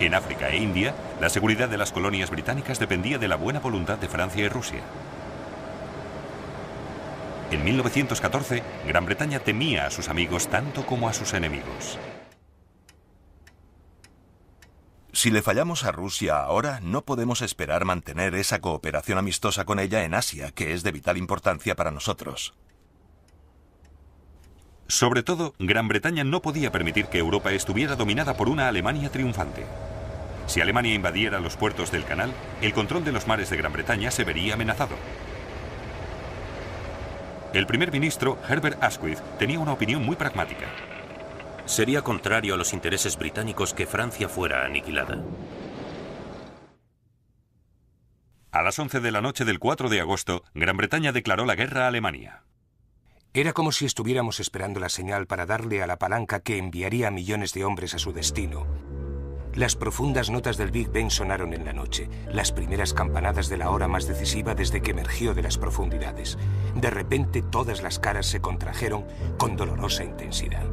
En África e India, la seguridad de las colonias británicas dependía de la buena voluntad de Francia y Rusia. En 1914, Gran Bretaña temía a sus amigos tanto como a sus enemigos. Si le fallamos a Rusia ahora, no podemos esperar mantener esa cooperación amistosa con ella en Asia, que es de vital importancia para nosotros. Sobre todo, Gran Bretaña no podía permitir que Europa estuviera dominada por una Alemania triunfante. Si Alemania invadiera los puertos del canal, el control de los mares de Gran Bretaña se vería amenazado. El primer ministro, Herbert Asquith, tenía una opinión muy pragmática. Sería contrario a los intereses británicos que Francia fuera aniquilada. A las 11 de la noche del 4 de agosto, Gran Bretaña declaró la guerra a Alemania. Era como si estuviéramos esperando la señal para darle a la palanca que enviaría a millones de hombres a su destino. Las profundas notas del Big Ben sonaron en la noche, las primeras campanadas de la hora más decisiva desde que emergió de las profundidades. De repente todas las caras se contrajeron con dolorosa intensidad.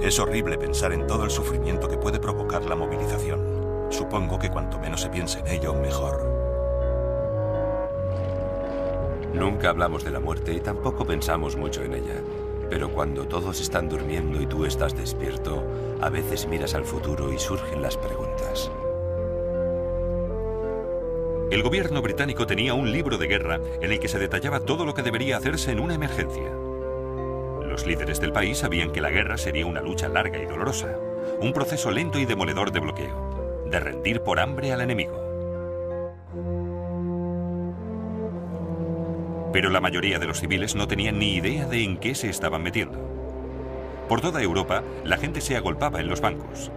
Es horrible pensar en todo el sufrimiento que puede provocar la movilización. Supongo que cuanto menos se piense en ello, mejor. Nunca hablamos de la muerte y tampoco pensamos mucho en ella. Pero cuando todos están durmiendo y tú estás despierto, a veces miras al futuro y surgen las preguntas. El gobierno británico tenía un libro de guerra en el que se detallaba todo lo que debería hacerse en una emergencia. Los líderes del país sabían que la guerra sería una lucha larga y dolorosa, un proceso lento y demoledor de bloqueo, de rendir por hambre al enemigo. Pero la mayoría de los civiles no tenían ni idea de en qué se estaban metiendo. Por toda Europa, la gente se agolpaba en los bancos.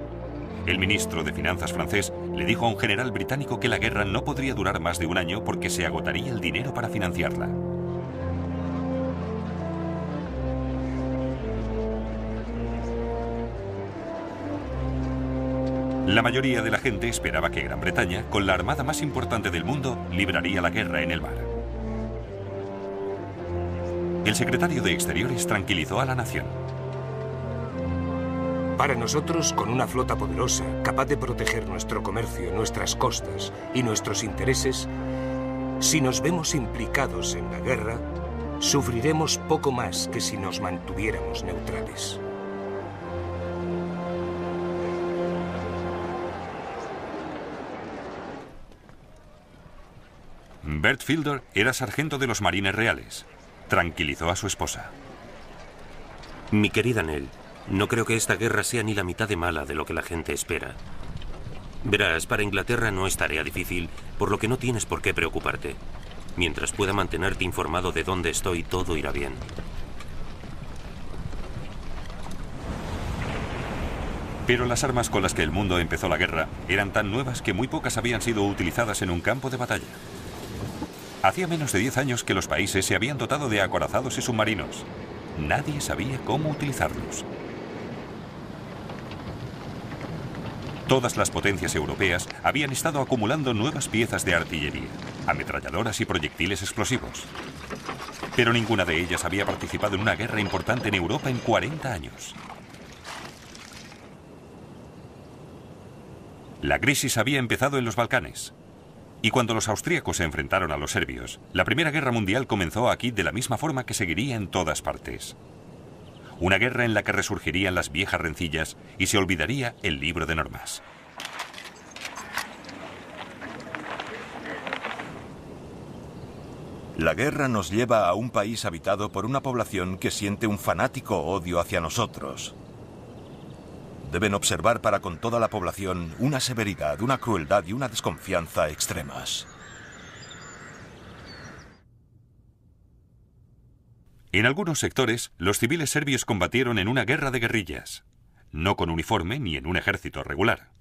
El ministro de Finanzas francés le dijo a un general británico que la guerra no podría durar más de un año porque se agotaría el dinero para financiarla. La mayoría de la gente esperaba que Gran Bretaña, con la armada más importante del mundo, libraría la guerra en el mar. El secretario de Exteriores tranquilizó a la nación. Para nosotros, con una flota poderosa, capaz de proteger nuestro comercio, nuestras costas y nuestros intereses, si nos vemos implicados en la guerra, sufriremos poco más que si nos mantuviéramos neutrales. Bert Fielder era sargento de los Marines Reales. Tranquilizó a su esposa. Mi querida Nell, no creo que esta guerra sea ni la mitad de mala de lo que la gente espera. Verás, para Inglaterra no es tarea difícil, por lo que no tienes por qué preocuparte. Mientras pueda mantenerte informado de dónde estoy, todo irá bien. Pero las armas con las que el mundo empezó la guerra eran tan nuevas que muy pocas habían sido utilizadas en un campo de batalla. Hacía menos de 10 años que los países se habían dotado de acorazados y submarinos. Nadie sabía cómo utilizarlos. Todas las potencias europeas habían estado acumulando nuevas piezas de artillería, ametralladoras y proyectiles explosivos. Pero ninguna de ellas había participado en una guerra importante en Europa en 40 años. La crisis había empezado en los Balcanes. Y cuando los austríacos se enfrentaron a los serbios, la Primera Guerra Mundial comenzó aquí de la misma forma que seguiría en todas partes. Una guerra en la que resurgirían las viejas rencillas y se olvidaría el libro de normas. La guerra nos lleva a un país habitado por una población que siente un fanático odio hacia nosotros. Deben observar para con toda la población una severidad, una crueldad y una desconfianza extremas. En algunos sectores, los civiles serbios combatieron en una guerra de guerrillas, no con uniforme ni en un ejército regular.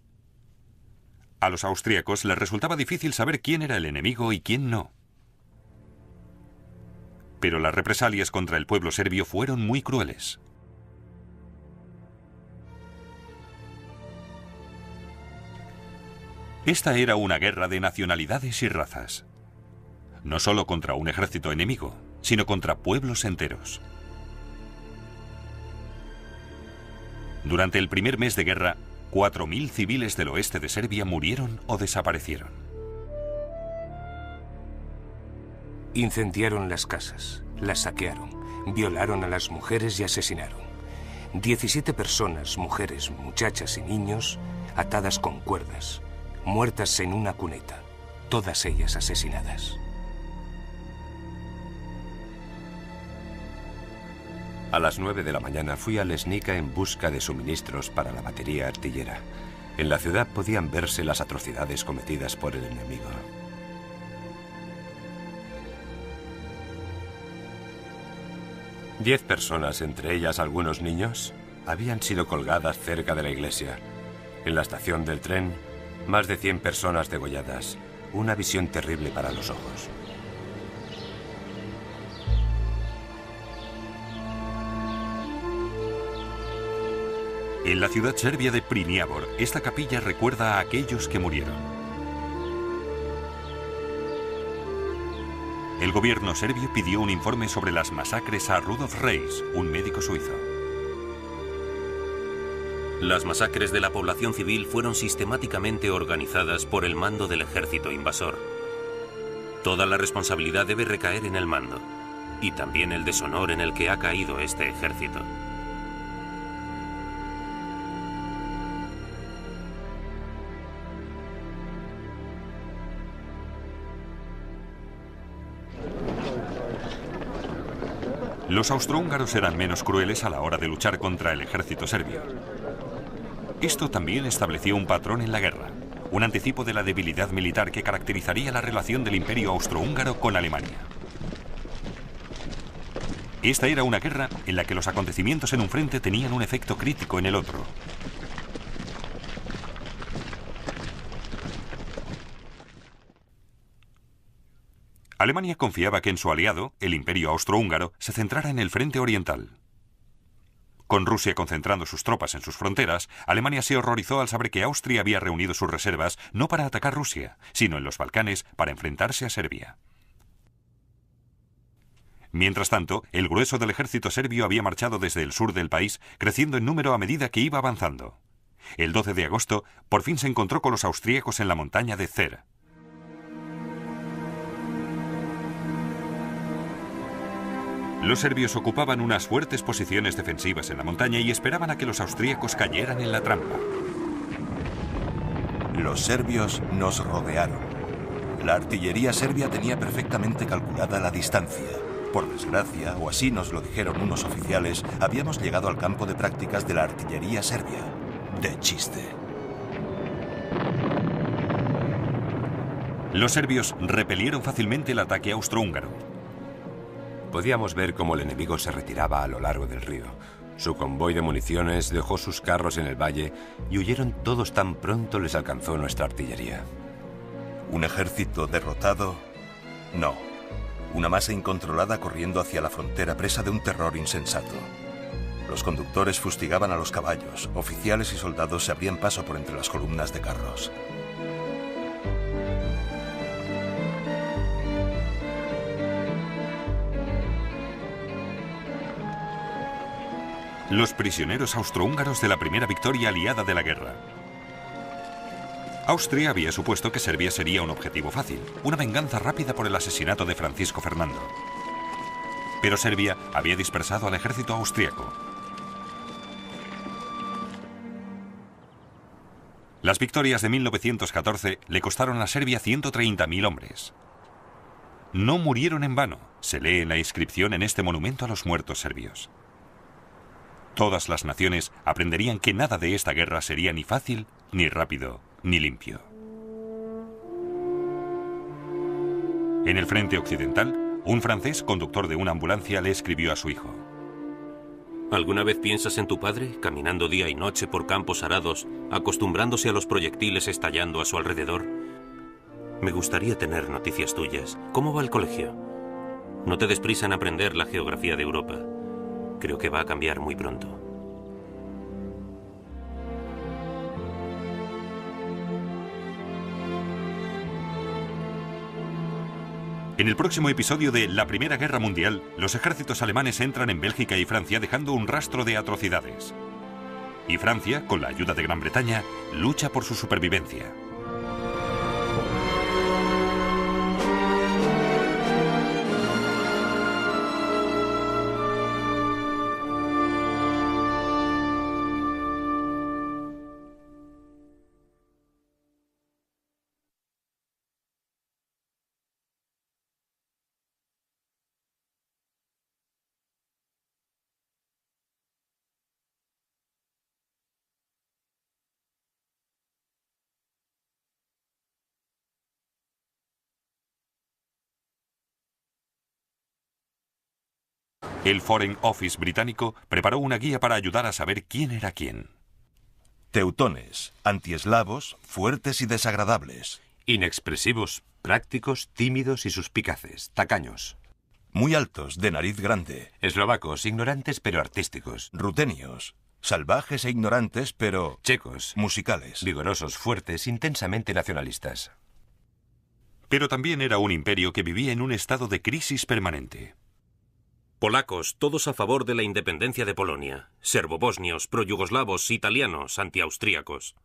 A los austríacos les resultaba difícil saber quién era el enemigo y quién no. Pero las represalias contra el pueblo serbio fueron muy crueles. Esta era una guerra de nacionalidades y razas. No solo contra un ejército enemigo, sino contra pueblos enteros. Durante el primer mes de guerra, 4.000 civiles del oeste de Serbia murieron o desaparecieron. Incendiaron las casas, las saquearon, violaron a las mujeres y asesinaron. 17 personas, mujeres, muchachas y niños, atadas con cuerdas, muertas en una cuneta, todas ellas asesinadas. A las 9 de la mañana fui a Lesnica en busca de suministros para la batería artillera. En la ciudad podían verse las atrocidades cometidas por el enemigo. Diez personas, entre ellas algunos niños, habían sido colgadas cerca de la iglesia. En la estación del tren, más de 100 personas degolladas. Una visión terrible para los ojos. En la ciudad serbia de Priniavor, esta capilla recuerda a aquellos que murieron. El gobierno serbio pidió un informe sobre las masacres a Rudolf Reis, un médico suizo. Las masacres de la población civil fueron sistemáticamente organizadas por el mando del ejército invasor. Toda la responsabilidad debe recaer en el mando, y también el deshonor en el que ha caído este ejército. Los austrohúngaros eran menos crueles a la hora de luchar contra el ejército serbio. Esto también estableció un patrón en la guerra, un anticipo de la debilidad militar que caracterizaría la relación del Imperio austrohúngaro con Alemania. Esta era una guerra en la que los acontecimientos en un frente tenían un efecto crítico en el otro. Alemania confiaba que en su aliado, el Imperio austrohúngaro, se centrara en el frente oriental. Con Rusia concentrando sus tropas en sus fronteras, Alemania se horrorizó al saber que Austria había reunido sus reservas no para atacar Rusia, sino en los Balcanes para enfrentarse a Serbia. Mientras tanto, el grueso del ejército serbio había marchado desde el sur del país, creciendo en número a medida que iba avanzando. El 12 de agosto, por fin se encontró con los austríacos en la montaña de Cer. Los serbios ocupaban unas fuertes posiciones defensivas en la montaña y esperaban a que los austríacos cayeran en la trampa. Los serbios nos rodearon. La artillería serbia tenía perfectamente calculada la distancia. Por desgracia, o así nos lo dijeron unos oficiales, habíamos llegado al campo de prácticas de la artillería serbia. De chiste. Los serbios repelieron fácilmente el ataque austrohúngaro. Podíamos ver cómo el enemigo se retiraba a lo largo del río. Su convoy de municiones dejó sus carros en el valle y huyeron todos tan pronto les alcanzó nuestra artillería. ¿Un ejército derrotado? No. Una masa incontrolada corriendo hacia la frontera presa de un terror insensato. Los conductores fustigaban a los caballos, oficiales y soldados se abrían paso por entre las columnas de carros. Los prisioneros austrohúngaros de la primera victoria aliada de la guerra. Austria había supuesto que Serbia sería un objetivo fácil, una venganza rápida por el asesinato de Francisco Fernando. Pero Serbia había dispersado al ejército austriaco. Las victorias de 1914 le costaron a Serbia 130.000 hombres. No murieron en vano, se lee en la inscripción en este monumento a los muertos serbios. Todas las naciones aprenderían que nada de esta guerra sería ni fácil, ni rápido, ni limpio. En el frente occidental, un francés, conductor de una ambulancia, le escribió a su hijo: ¿Alguna vez piensas en tu padre, caminando día y noche por campos arados, acostumbrándose a los proyectiles estallando a su alrededor? Me gustaría tener noticias tuyas. ¿Cómo va el colegio? No te des prisa en aprender la geografía de Europa. Creo que va a cambiar muy pronto. En el próximo episodio de La Primera Guerra Mundial, los ejércitos alemanes entran en Bélgica y Francia dejando un rastro de atrocidades. Y Francia, con la ayuda de Gran Bretaña, lucha por su supervivencia. El Foreign Office británico preparó una guía para ayudar a saber quién era quién. Teutones, antieslavos, fuertes y desagradables. Inexpresivos, prácticos, tímidos y suspicaces, tacaños. Muy altos, de nariz grande. Eslovacos, ignorantes pero artísticos. Rutenios, salvajes e ignorantes pero... Checos, musicales. vigorosos, fuertes, intensamente nacionalistas. Pero también era un imperio que vivía en un estado de crisis permanente. Polacos, todos a favor de la independencia de Polonia. Serbobosnios, proyugoslavos, italianos, antiaustríacos.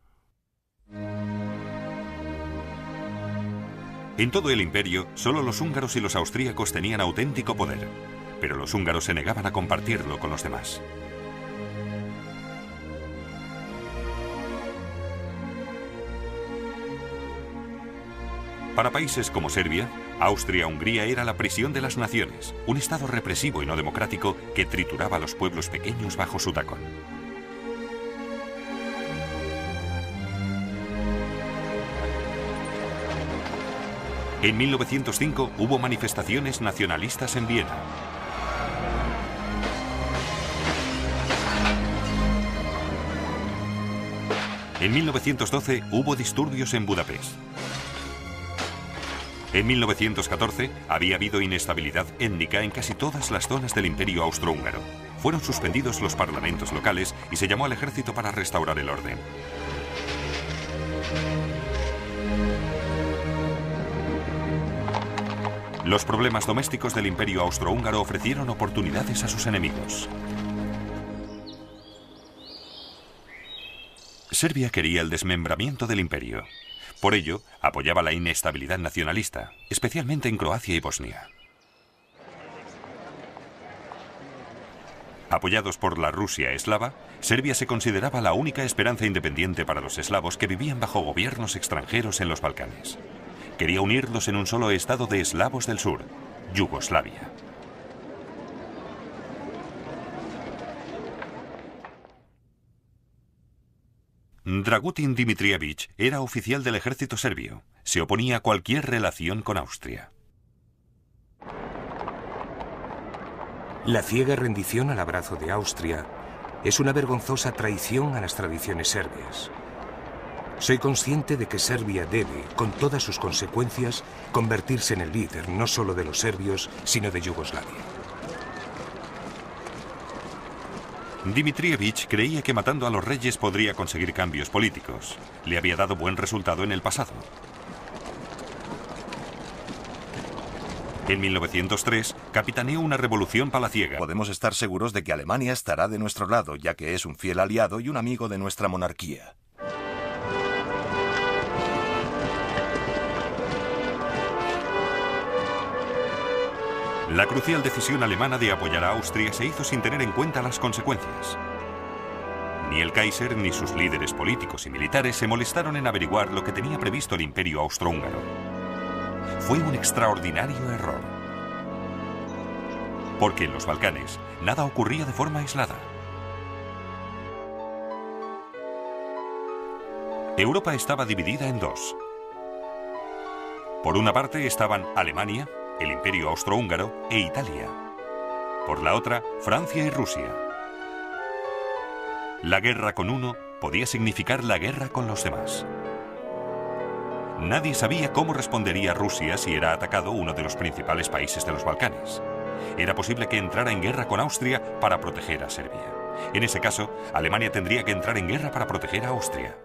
En todo el imperio, solo los húngaros y los austríacos tenían auténtico poder, pero los húngaros se negaban a compartirlo con los demás. Para países como Serbia, Austria-Hungría era la prisión de las naciones, un estado represivo y no democrático que trituraba a los pueblos pequeños bajo su tacón. En 1905 hubo manifestaciones nacionalistas en Viena. En 1912 hubo disturbios en Budapest. En 1914 había habido inestabilidad étnica en casi todas las zonas del Imperio Austrohúngaro. Fueron suspendidos los parlamentos locales y se llamó al ejército para restaurar el orden. Los problemas domésticos del Imperio Austrohúngaro ofrecieron oportunidades a sus enemigos. Serbia quería el desmembramiento del imperio. Por ello, apoyaba la inestabilidad nacionalista, especialmente en Croacia y Bosnia. Apoyados por la Rusia eslava, Serbia se consideraba la única esperanza independiente para los eslavos que vivían bajo gobiernos extranjeros en los Balcanes. Quería unirlos en un solo estado de eslavos del sur, Yugoslavia. Dragutin Dimitrievich era oficial del ejército serbio. Se oponía a cualquier relación con Austria. La ciega rendición al abrazo de Austria es una vergonzosa traición a las tradiciones serbias. Soy consciente de que Serbia debe, con todas sus consecuencias, convertirse en el líder no solo de los serbios, sino de Yugoslavia. Dimitrievich creía que matando a los reyes podría conseguir cambios políticos. Le había dado buen resultado en el pasado. En 1903, capitaneó una revolución palaciega. Podemos estar seguros de que Alemania estará de nuestro lado, ya que es un fiel aliado y un amigo de nuestra monarquía. La crucial decisión alemana de apoyar a Austria se hizo sin tener en cuenta las consecuencias. Ni el Kaiser ni sus líderes políticos y militares se molestaron en averiguar lo que tenía previsto el Imperio Austrohúngaro. Fue un extraordinario error. Porque en los Balcanes nada ocurría de forma aislada. Europa estaba dividida en dos. Por una parte estaban Alemania, el Imperio Austrohúngaro e Italia. Por la otra, Francia y Rusia. La guerra con uno podía significar la guerra con los demás. Nadie sabía cómo respondería Rusia si era atacado uno de los principales países de los Balcanes. Era posible que entrara en guerra con Austria para proteger a Serbia. En ese caso, Alemania tendría que entrar en guerra para proteger a Austria.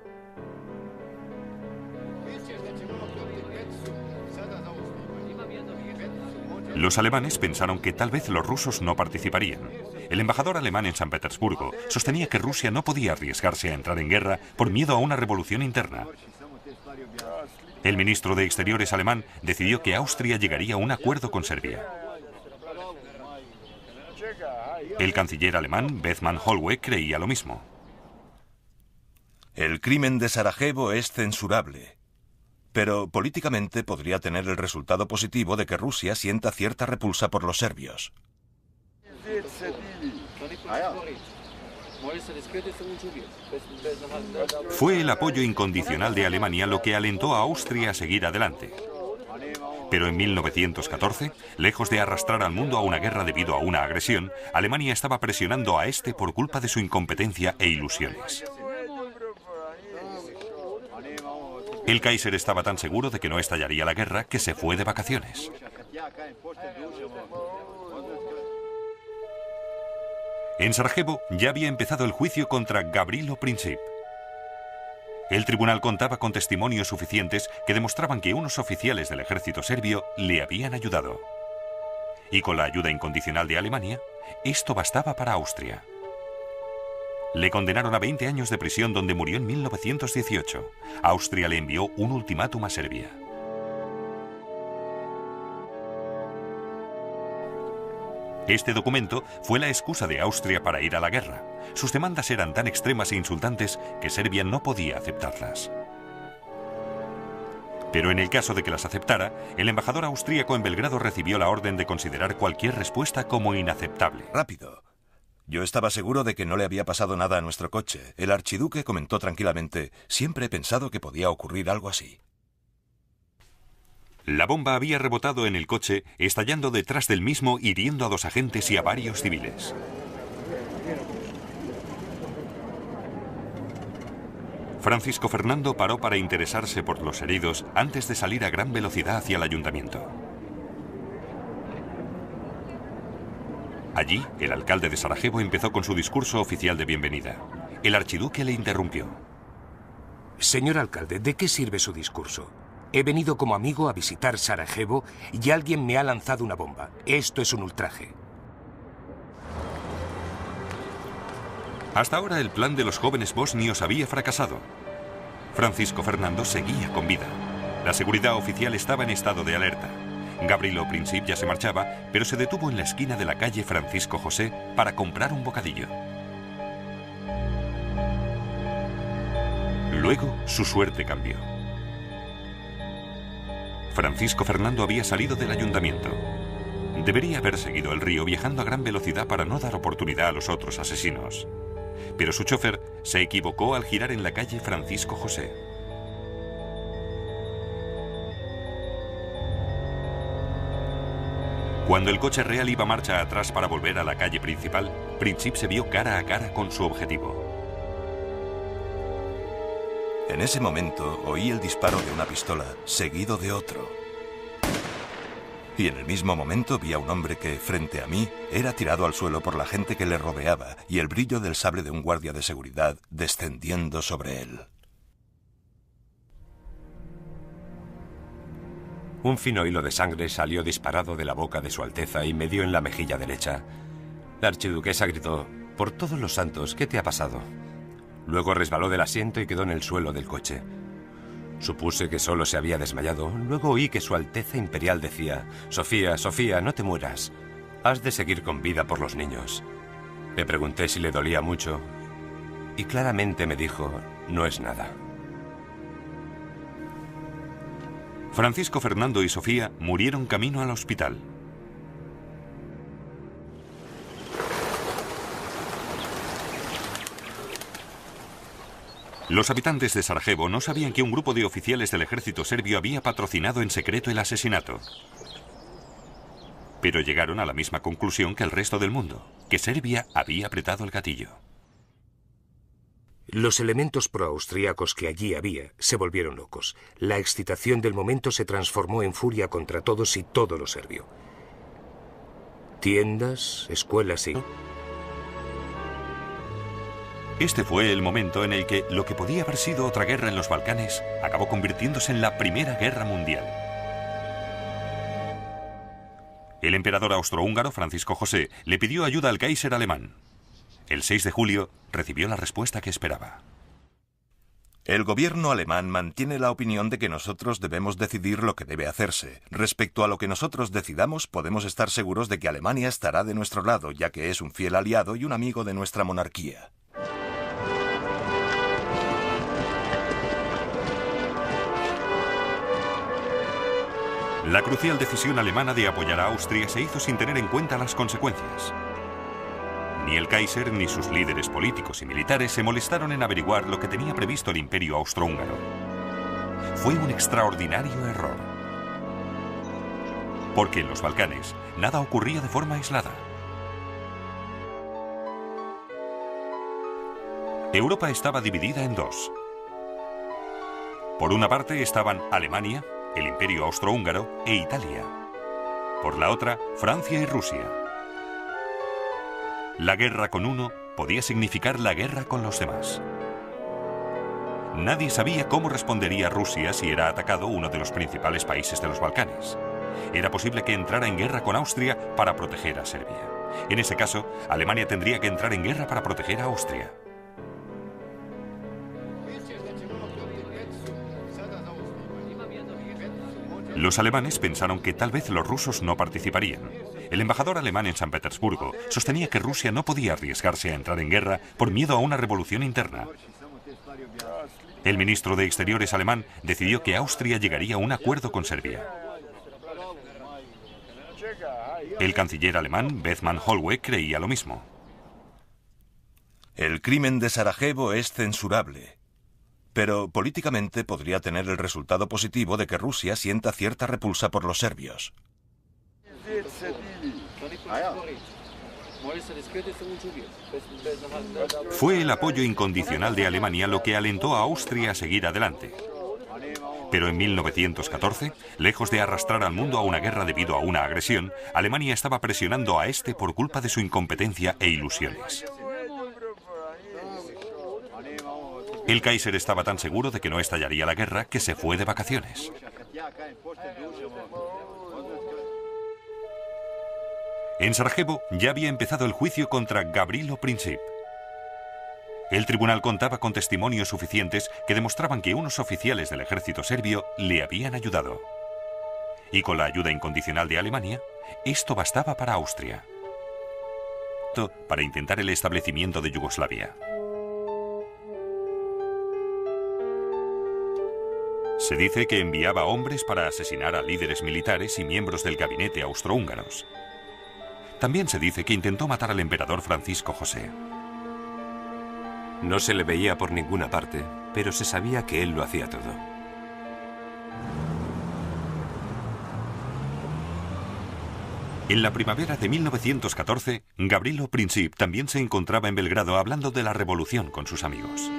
Los alemanes pensaron que tal vez los rusos no participarían. El embajador alemán en San Petersburgo sostenía que Rusia no podía arriesgarse a entrar en guerra por miedo a una revolución interna. El ministro de Exteriores alemán decidió que Austria llegaría a un acuerdo con Serbia. El canciller alemán, Bethmann Hollweg, creía lo mismo. El crimen de Sarajevo es censurable. Pero políticamente podría tener el resultado positivo de que Rusia sienta cierta repulsa por los serbios. Fue el apoyo incondicional de Alemania lo que alentó a Austria a seguir adelante. Pero en 1914, lejos de arrastrar al mundo a una guerra debido a una agresión, Alemania estaba presionando a este por culpa de su incompetencia e ilusiones. El Kaiser estaba tan seguro de que no estallaría la guerra que se fue de vacaciones. En Sarajevo ya había empezado el juicio contra Gavrilo Princip. El tribunal contaba con testimonios suficientes que demostraban que unos oficiales del ejército serbio le habían ayudado. Y con la ayuda incondicional de Alemania, esto bastaba para Austria. Le condenaron a 20 años de prisión, donde murió en 1918. Austria le envió un ultimátum a Serbia. Este documento fue la excusa de Austria para ir a la guerra. Sus demandas eran tan extremas e insultantes que Serbia no podía aceptarlas. Pero en el caso de que las aceptara, el embajador austríaco en Belgrado recibió la orden de considerar cualquier respuesta como inaceptable. Rápido. Yo estaba seguro de que no le había pasado nada a nuestro coche. El archiduque comentó tranquilamente: siempre he pensado que podía ocurrir algo así. La bomba había rebotado en el coche, estallando detrás del mismo, hiriendo a 2 agentes y a varios civiles. Francisco Fernando paró para interesarse por los heridos antes de salir a gran velocidad hacia el ayuntamiento. Allí, el alcalde de Sarajevo empezó con su discurso oficial de bienvenida. El archiduque le interrumpió. Señor alcalde, ¿de qué sirve su discurso? He venido como amigo a visitar Sarajevo y alguien me ha lanzado una bomba. Esto es un ultraje. Hasta ahora el plan de los jóvenes bosnios había fracasado. Francisco Fernando seguía con vida. La seguridad oficial estaba en estado de alerta. Gavrilo Princip ya se marchaba, pero se detuvo en la esquina de la calle Francisco José para comprar un bocadillo. Luego, su suerte cambió. Francisco Fernando había salido del ayuntamiento. Debería haber seguido el río viajando a gran velocidad para no dar oportunidad a los otros asesinos. Pero su chofer se equivocó al girar en la calle Francisco José. Cuando el coche real iba marcha atrás para volver a la calle principal, Princip se vio cara a cara con su objetivo. En ese momento oí el disparo de una pistola, seguido de otro. Y en el mismo momento vi a un hombre que, frente a mí, era tirado al suelo por la gente que le rodeaba y el brillo del sable de un guardia de seguridad descendiendo sobre él. Un fino hilo de sangre salió disparado de la boca de Su Alteza y me dio en la mejilla derecha. La archiduquesa gritó: «Por todos los santos, ¿qué te ha pasado?». Luego resbaló del asiento y quedó en el suelo del coche. Supuse que solo se había desmayado. Luego oí que Su Alteza Imperial decía: «Sofía, Sofía, no te mueras. Has de seguir con vida por los niños». Le pregunté si le dolía mucho y claramente me dijo: «No es nada». Francisco Fernando y Sofía murieron camino al hospital. Los habitantes de Sarajevo no sabían que un grupo de oficiales del ejército serbio había patrocinado en secreto el asesinato. Pero llegaron a la misma conclusión que el resto del mundo, que Serbia había apretado el gatillo. Los elementos proaustríacos que allí había se volvieron locos. La excitación del momento se transformó en furia contra todos y todo lo serbio. Tiendas, escuelas y... Este fue el momento en el que lo que podía haber sido otra guerra en los Balcanes acabó convirtiéndose en la Primera Guerra Mundial. El emperador austrohúngaro Francisco José le pidió ayuda al Kaiser alemán. El 6 de julio recibió la respuesta que esperaba. El gobierno alemán mantiene la opinión de que nosotros debemos decidir lo que debe hacerse. Respecto a lo que nosotros decidamos, podemos estar seguros de que Alemania estará de nuestro lado, ya que es un fiel aliado y un amigo de nuestra monarquía. La crucial decisión alemana de apoyar a Austria se hizo sin tener en cuenta las consecuencias. Ni el Kaiser ni sus líderes políticos y militares se molestaron en averiguar lo que tenía previsto el Imperio austrohúngaro. Fue un extraordinario error. porque en los Balcanes nada ocurría de forma aislada. Europa estaba dividida en dos. Por una parte estaban Alemania, el Imperio Austrohúngaro e Italia. Por la otra, Francia y Rusia. La guerra con uno podía significar la guerra con los demás. Nadie sabía cómo respondería Rusia si era atacado uno de los principales países de los Balcanes. Era posible que entrara en guerra con Austria para proteger a Serbia. En ese caso, Alemania tendría que entrar en guerra para proteger a Austria. Los alemanes pensaron que tal vez los rusos no participarían. El embajador alemán en San Petersburgo sostenía que Rusia no podía arriesgarse a entrar en guerra por miedo a una revolución interna. El ministro de Exteriores alemán decidió que Austria llegaría a un acuerdo con Serbia. El canciller alemán, Bethmann Hollweg, creía lo mismo. El crimen de Sarajevo es censurable, pero políticamente podría tener el resultado positivo de que Rusia sienta cierta repulsa por los serbios. Fue el apoyo incondicional de Alemania lo que alentó a Austria a seguir adelante. Pero en 1914, lejos de arrastrar al mundo a una guerra debido a una agresión, Alemania estaba presionando a este por culpa de su incompetencia e ilusiones. El Kaiser estaba tan seguro de que no estallaría la guerra que se fue de vacaciones. En Sarajevo ya había empezado el juicio contra Gavrilo Princip. El tribunal contaba con testimonios suficientes que demostraban que unos oficiales del ejército serbio le habían ayudado. Y con la ayuda incondicional de Alemania, esto bastaba para Austria. Para intentar el establecimiento de Yugoslavia. Se dice que enviaba hombres para asesinar a líderes militares y miembros del gabinete austrohúngaros. También se dice que intentó matar al emperador Francisco José. No se le veía por ninguna parte, pero se sabía que él lo hacía todo. En la primavera de 1914, Gavrilo Princip también se encontraba en Belgrado hablando de la revolución con sus amigos.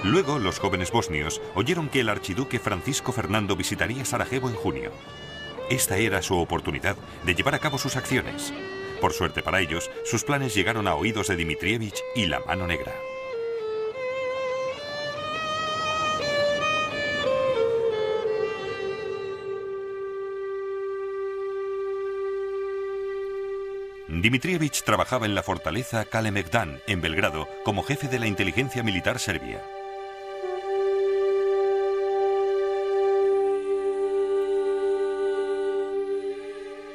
Luego, los jóvenes bosnios oyeron que el archiduque Francisco Fernando visitaría Sarajevo en junio. Esta era su oportunidad de llevar a cabo sus acciones. Por suerte para ellos, sus planes llegaron a oídos de Dmitrievich y la Mano Negra. Dmitrievich trabajaba en la fortaleza Kalemegdan, en Belgrado, como jefe de la inteligencia militar serbia.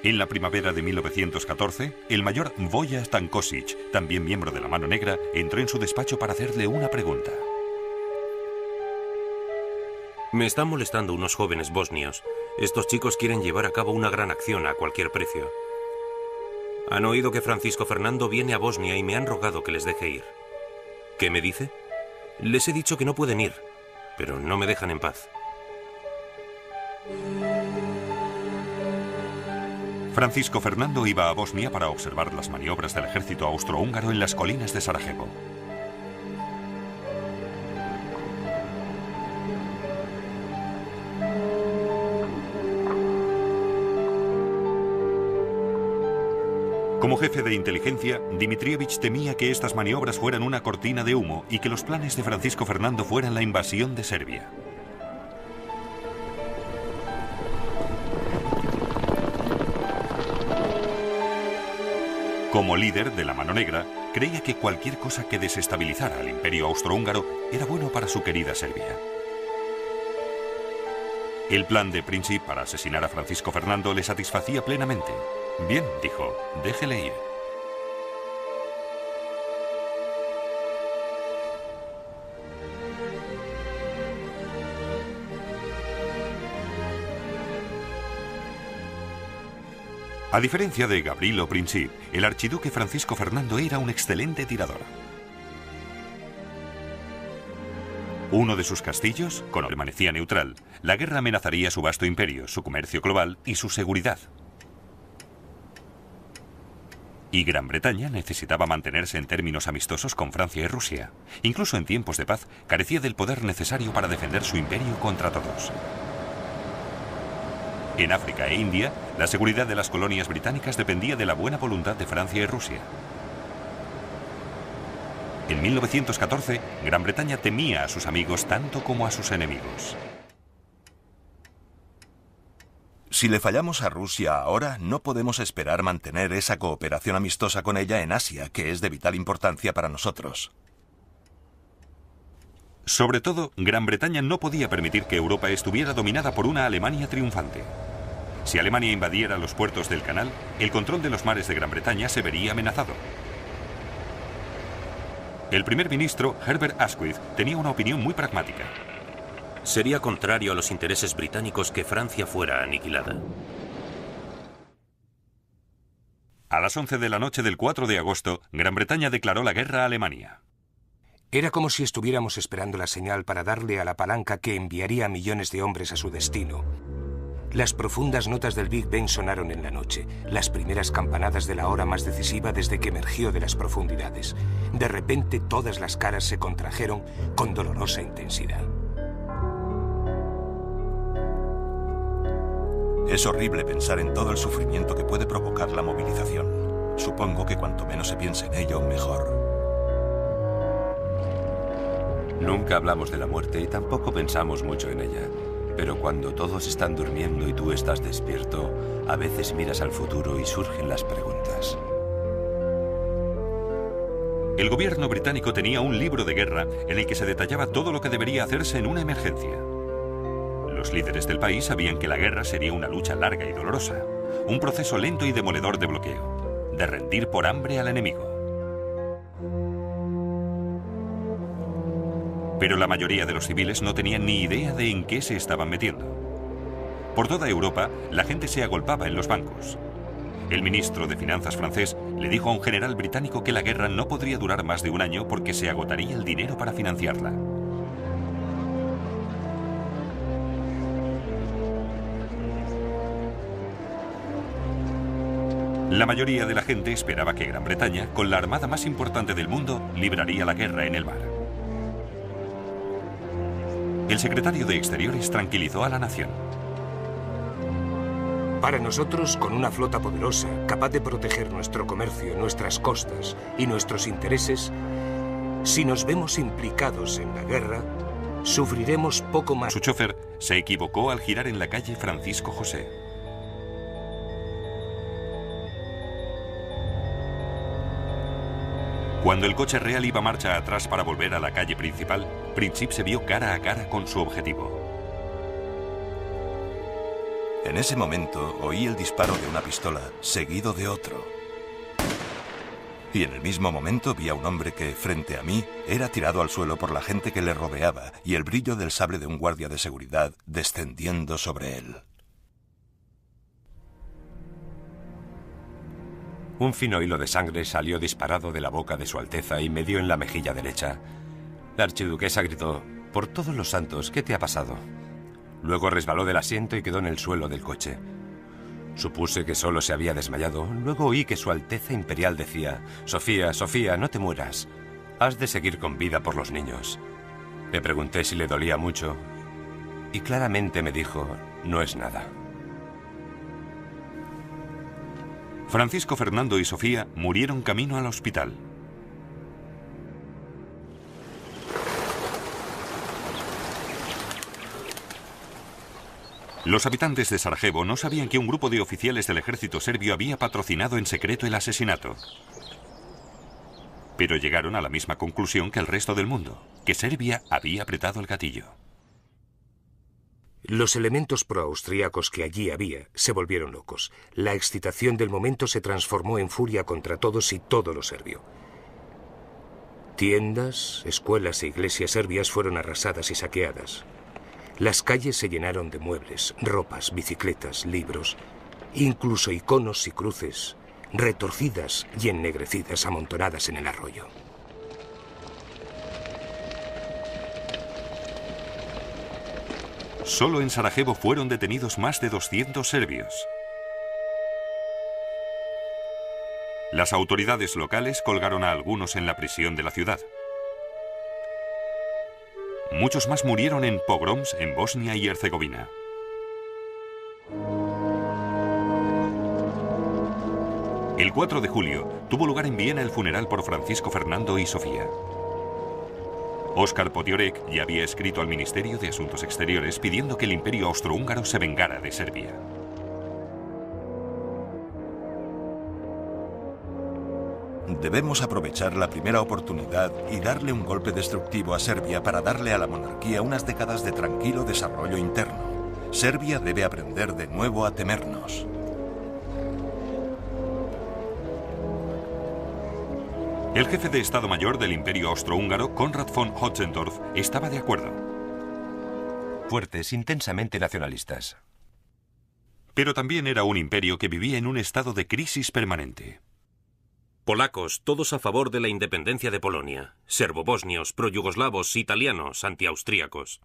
En la primavera de 1914, el mayor Voja Stankosic, también miembro de la Mano Negra, entró en su despacho para hacerle una pregunta. Me están molestando unos jóvenes bosnios. Estos chicos quieren llevar a cabo una gran acción a cualquier precio. Han oído que Francisco Fernando viene a Bosnia y me han rogado que les deje ir. ¿Qué me dice? Les he dicho que no pueden ir, pero no me dejan en paz. Francisco Fernando iba a Bosnia para observar las maniobras del ejército austrohúngaro en las colinas de Sarajevo. Como jefe de inteligencia, Dmitrievich temía que estas maniobras fueran una cortina de humo y que los planes de Francisco Fernando fueran la invasión de Serbia. Como líder de la Mano Negra, creía que cualquier cosa que desestabilizara al Imperio Austrohúngaro era bueno para su querida Serbia. El plan de Princip para asesinar a Francisco Fernando le satisfacía plenamente. Bien, dijo, déjele ir. A diferencia de Gavrilo Princip, el archiduque Francisco Fernando era un excelente tirador. Uno de sus castillos, como permanecía neutral, la guerra amenazaría su vasto imperio, su comercio global y su seguridad. Y Gran Bretaña necesitaba mantenerse en términos amistosos con Francia y Rusia. Incluso en tiempos de paz, carecía del poder necesario para defender su imperio contra todos. En África e India, la seguridad de las colonias británicas dependía de la buena voluntad de Francia y Rusia. En 1914, Gran Bretaña temía a sus amigos tanto como a sus enemigos. Si le fallamos a Rusia ahora, no podemos esperar mantener esa cooperación amistosa con ella en Asia, que es de vital importancia para nosotros. Sobre todo, Gran Bretaña no podía permitir que Europa estuviera dominada por una Alemania triunfante. Si Alemania invadiera los puertos del canal, el control de los mares de Gran Bretaña se vería amenazado. El primer ministro, Herbert Asquith, tenía una opinión muy pragmática. Sería contrario a los intereses británicos que Francia fuera aniquilada. A las 11 de la noche del 4 de agosto, Gran Bretaña declaró la guerra a Alemania. Era como si estuviéramos esperando la señal para darle a la palanca que enviaría a millones de hombres a su destino. Las profundas notas del Big Ben sonaron en la noche, las primeras campanadas de la hora más decisiva desde que emergió de las profundidades. De repente todas las caras se contrajeron con dolorosa intensidad. Es horrible pensar en todo el sufrimiento que puede provocar la movilización. Supongo que cuanto menos se piense en ello, mejor. Nunca hablamos de la muerte y tampoco pensamos mucho en ella. Pero cuando todos están durmiendo y tú estás despierto, a veces miras al futuro y surgen las preguntas. El gobierno británico tenía un libro de guerra en el que se detallaba todo lo que debería hacerse en una emergencia. Los líderes del país sabían que la guerra sería una lucha larga y dolorosa, un proceso lento y demoledor de bloqueo, de rendir por hambre al enemigo. Pero la mayoría de los civiles no tenían ni idea de en qué se estaban metiendo. Por toda Europa, la gente se agolpaba en los bancos. El ministro de Finanzas francés le dijo a un general británico que la guerra no podría durar más de un año porque se agotaría el dinero para financiarla. La mayoría de la gente esperaba que Gran Bretaña, con la armada más importante del mundo, libraría la guerra en el mar. El secretario de Exteriores tranquilizó a la nación. Para nosotros, con una flota poderosa, capaz de proteger nuestro comercio, nuestras costas y nuestros intereses, si nos vemos implicados en la guerra, sufriremos poco más. Su chofer se equivocó al girar en la calle Francisco José. Cuando el coche real iba marcha atrás para volver a la calle principal, Princip se vio cara a cara con su objetivo. En ese momento oí el disparo de una pistola, seguido de otro. Y en el mismo momento vi a un hombre que, frente a mí, era tirado al suelo por la gente que le rodeaba y el brillo del sable de un guardia de seguridad descendiendo sobre él. Un fino hilo de sangre salió disparado de la boca de Su Alteza y me dio en la mejilla derecha. La archiduquesa gritó: «Por todos los santos, ¿qué te ha pasado?». Luego resbaló del asiento y quedó en el suelo del coche. Supuse que solo se había desmayado. Luego oí que Su Alteza Imperial decía: «Sofía, Sofía, no te mueras. Has de seguir con vida por los niños». Le pregunté si le dolía mucho y claramente me dijo: «No es nada». Francisco Fernando y Sofía murieron camino al hospital. Los habitantes de Sarajevo no sabían que un grupo de oficiales del ejército serbio había patrocinado en secreto el asesinato. Pero llegaron a la misma conclusión que el resto del mundo, que Serbia había apretado el gatillo. Los elementos proaustríacos que allí había se volvieron locos. La excitación del momento se transformó en furia contra todos y todo lo serbio. Tiendas, escuelas e iglesias serbias fueron arrasadas y saqueadas. Las calles se llenaron de muebles, ropas, bicicletas, libros, incluso iconos y cruces, retorcidas y ennegrecidas amontonadas en el arroyo. Solo en Sarajevo fueron detenidos más de 200 serbios. Las autoridades locales colgaron a algunos en la prisión de la ciudad. Muchos más murieron en pogroms en Bosnia y Herzegovina. El 4 de julio tuvo lugar en Viena el funeral por Francisco Fernando y Sofía. Óscar Potiorek ya había escrito al Ministerio de Asuntos Exteriores pidiendo que el Imperio Austrohúngaro se vengara de Serbia. Debemos aprovechar la primera oportunidad y darle un golpe destructivo a Serbia para darle a la monarquía unas décadas de tranquilo desarrollo interno. Serbia debe aprender de nuevo a temernos. El jefe de Estado Mayor del Imperio Austrohúngaro, Konrad von Hotzendorf, estaba de acuerdo. Fuertes, intensamente nacionalistas. Pero también era un imperio que vivía en un estado de crisis permanente. Polacos, todos a favor de la independencia de Polonia. Serbobosnios, proyugoslavos, italianos, antiaustríacos.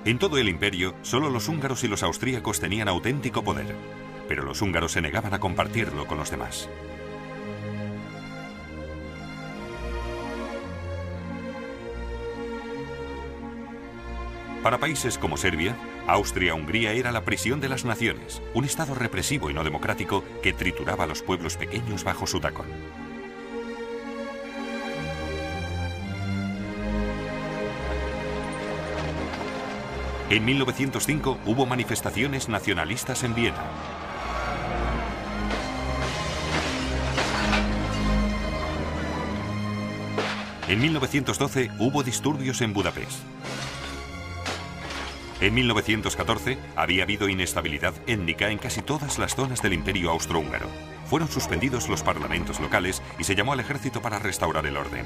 En todo el imperio, solo los húngaros y los austríacos tenían auténtico poder, pero los húngaros se negaban a compartirlo con los demás. Para países como Serbia, Austria-Hungría era la prisión de las naciones, un estado represivo y no democrático que trituraba a los pueblos pequeños bajo su tacón. En 1905 hubo manifestaciones nacionalistas en Viena. En 1912 hubo disturbios en Budapest. En 1914 había habido inestabilidad étnica en casi todas las zonas del Imperio Austrohúngaro. Fueron suspendidos los parlamentos locales y se llamó al ejército para restaurar el orden.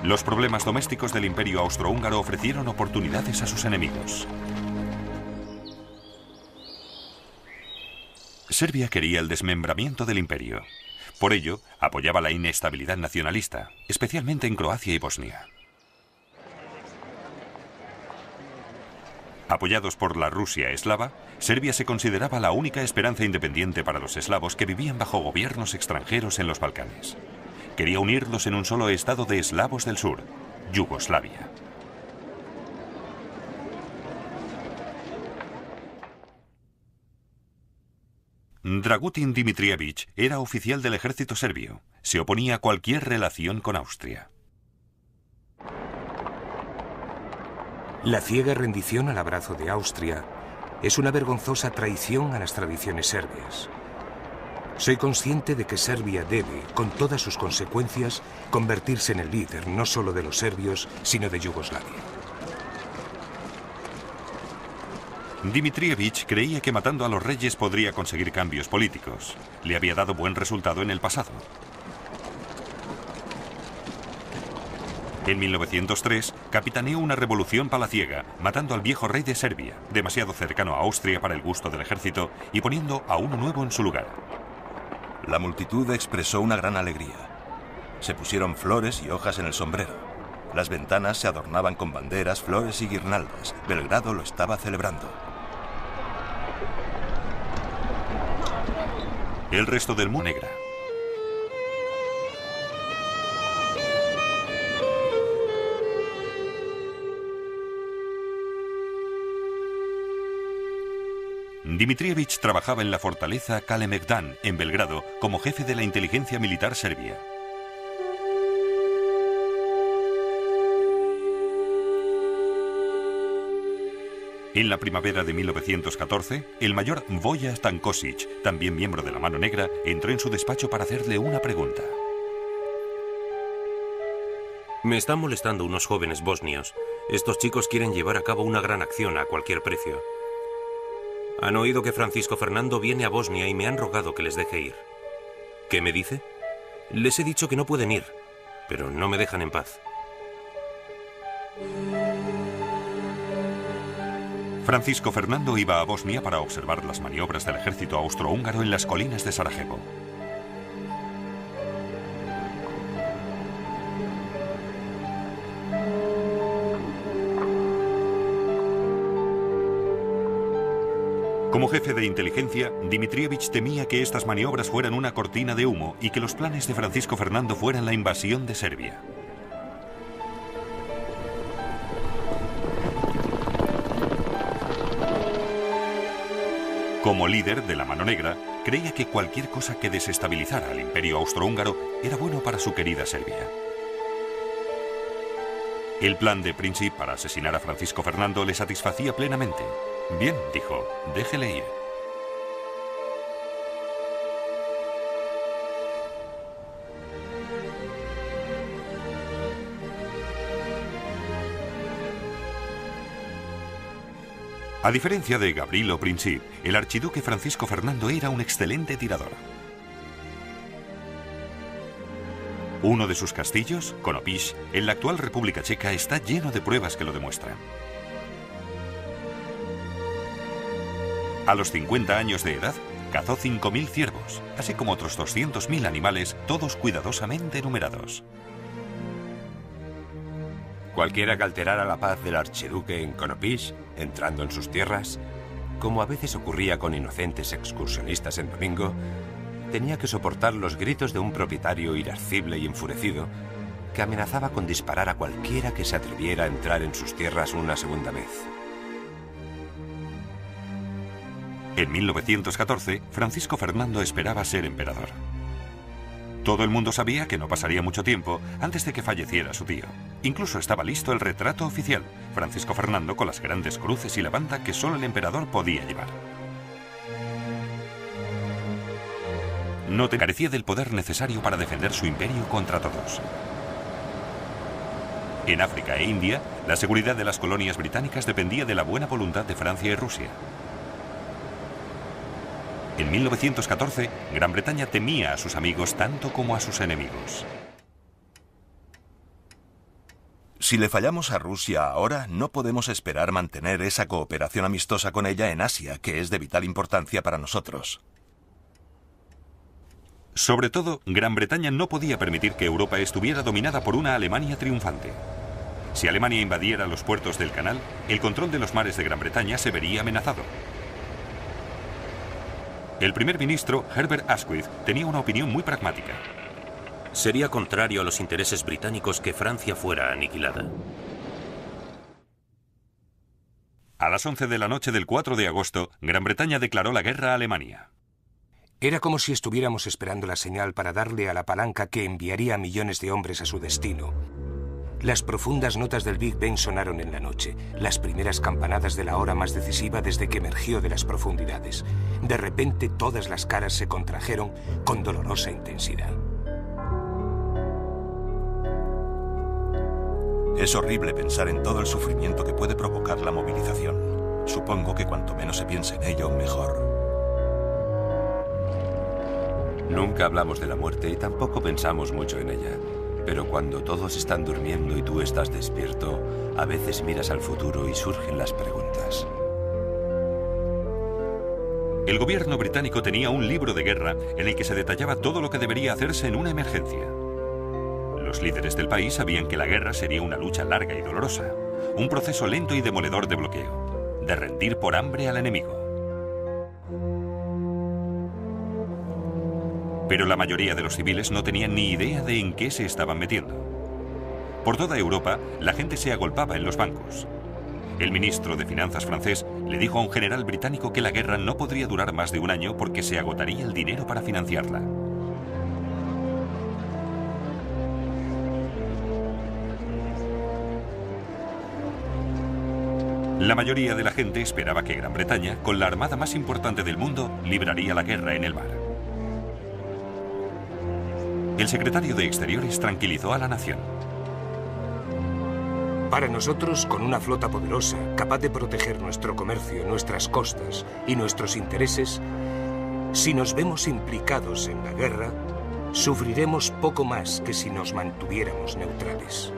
Los problemas domésticos del Imperio Austrohúngaro ofrecieron oportunidades a sus enemigos. Serbia quería el desmembramiento del imperio. Por ello, apoyaba la inestabilidad nacionalista, especialmente en Croacia y Bosnia. Apoyados por la Rusia eslava, Serbia se consideraba la única esperanza independiente para los eslavos que vivían bajo gobiernos extranjeros en los Balcanes. Quería unirlos en un solo estado de eslavos del sur, Yugoslavia. Dragutin Dmitrievich era oficial del ejército serbio. Se oponía a cualquier relación con Austria. La ciega rendición al abrazo de Austria es una vergonzosa traición a las tradiciones serbias. Soy consciente de que Serbia debe, con todas sus consecuencias, convertirse en el líder no solo de los serbios, sino de Yugoslavia. Dmitrievich creía que matando a los reyes podría conseguir cambios políticos. Le había dado buen resultado en el pasado. En 1903, capitaneó una revolución palaciega, matando al viejo rey de Serbia, demasiado cercano a Austria para el gusto del ejército, y poniendo a uno nuevo en su lugar. La multitud expresó una gran alegría. Se pusieron flores y hojas en el sombrero. Las ventanas se adornaban con banderas, flores y guirnaldas. Belgrado lo estaba celebrando. El resto del mundo negra. Dmitrievich trabajaba en la fortaleza Kalemegdan, en Belgrado, como jefe de la inteligencia militar serbia. En la primavera de 1914, el mayor Voja Stankosic, también miembro de la Mano Negra, entró en su despacho para hacerle una pregunta. Me están molestando unos jóvenes bosnios. Estos chicos quieren llevar a cabo una gran acción a cualquier precio. Han oído que Francisco Fernando viene a Bosnia y me han rogado que les deje ir. ¿Qué me dice? Les he dicho que no pueden ir, pero no me dejan en paz. Francisco Fernando iba a Bosnia para observar las maniobras del ejército austrohúngaro en las colinas de Sarajevo. Como jefe de inteligencia, Dmitrievich temía que estas maniobras fueran una cortina de humo y que los planes de Francisco Fernando fueran la invasión de Serbia. Como líder de la Mano Negra, creía que cualquier cosa que desestabilizara al Imperio Austrohúngaro era bueno para su querida Serbia. El plan de Princip para asesinar a Francisco Fernando le satisfacía plenamente. Bien, dijo, déjele ir. A diferencia de Gavrilo Princip, el archiduque Francisco Fernando era un excelente tirador. Uno de sus castillos, Konopíš, en la actual República Checa, está lleno de pruebas que lo demuestran. A los 50 años de edad, cazó 5.000 ciervos, así como otros 200.000 animales, todos cuidadosamente numerados. Cualquiera que alterara la paz del archiduque en Konopíš, entrando en sus tierras, como a veces ocurría con inocentes excursionistas en domingo, tenía que soportar los gritos de un propietario irascible y enfurecido que amenazaba con disparar a cualquiera que se atreviera a entrar en sus tierras una segunda vez. En 1914, Francisco Fernando esperaba ser emperador. Todo el mundo sabía que no pasaría mucho tiempo antes de que falleciera su tío. Incluso estaba listo el retrato oficial, Francisco Fernando con las grandes cruces y la banda que solo el emperador podía llevar. No carecía del poder necesario para defender su imperio contra todos. En África e India, la seguridad de las colonias británicas dependía de la buena voluntad de Francia y Rusia. En 1914, Gran Bretaña temía a sus amigos tanto como a sus enemigos. Si le fallamos a Rusia ahora, no podemos esperar mantener esa cooperación amistosa con ella en Asia, que es de vital importancia para nosotros. Sobre todo, Gran Bretaña no podía permitir que Europa estuviera dominada por una Alemania triunfante. Si Alemania invadiera los puertos del canal, el control de los mares de Gran Bretaña se vería amenazado. El primer ministro, Herbert Asquith, tenía una opinión muy pragmática. Sería contrario a los intereses británicos que Francia fuera aniquilada. A las 11 de la noche del 4 de agosto, Gran Bretaña declaró la guerra a Alemania. Era como si estuviéramos esperando la señal para darle a la palanca que enviaría a millones de hombres a su destino. Las profundas notas del Big Ben sonaron en la noche, las primeras campanadas de la hora más decisiva desde que emergió de las profundidades. De repente todas las caras se contrajeron con dolorosa intensidad. Es horrible pensar en todo el sufrimiento que puede provocar la movilización. Supongo que cuanto menos se piense en ello, mejor. Nunca hablamos de la muerte y tampoco pensamos mucho en ella. Pero cuando todos están durmiendo y tú estás despierto, a veces miras al futuro y surgen las preguntas. El gobierno británico tenía un libro de guerra en el que se detallaba todo lo que debería hacerse en una emergencia. Los líderes del país sabían que la guerra sería una lucha larga y dolorosa, un proceso lento y demoledor de bloqueo, de rendir por hambre al enemigo. Pero la mayoría de los civiles no tenían ni idea de en qué se estaban metiendo. Por toda Europa, la gente se agolpaba en los bancos. El ministro de Finanzas francés le dijo a un general británico que la guerra no podría durar más de un año porque se agotaría el dinero para financiarla. La mayoría de la gente esperaba que Gran Bretaña, con la armada más importante del mundo, libraría la guerra en el mar. El secretario de Exteriores tranquilizó a la nación. Para nosotros, con una flota poderosa, capaz de proteger nuestro comercio, nuestras costas y nuestros intereses, si nos vemos implicados en la guerra, sufriremos poco más que si nos mantuviéramos neutrales.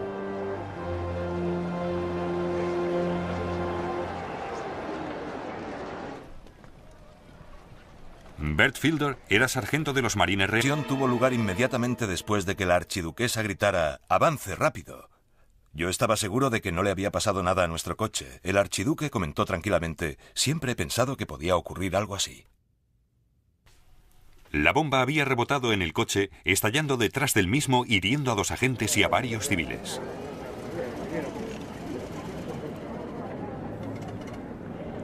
Bert Fielder era sargento de los marines reales. La acción tuvo lugar inmediatamente después de que la archiduquesa gritara «¡Avance rápido!». Yo estaba seguro de que no le había pasado nada a nuestro coche. El archiduque comentó tranquilamente: siempre he pensado que podía ocurrir algo así. La bomba había rebotado en el coche, estallando detrás del mismo, hiriendo a 2 agentes y a varios civiles.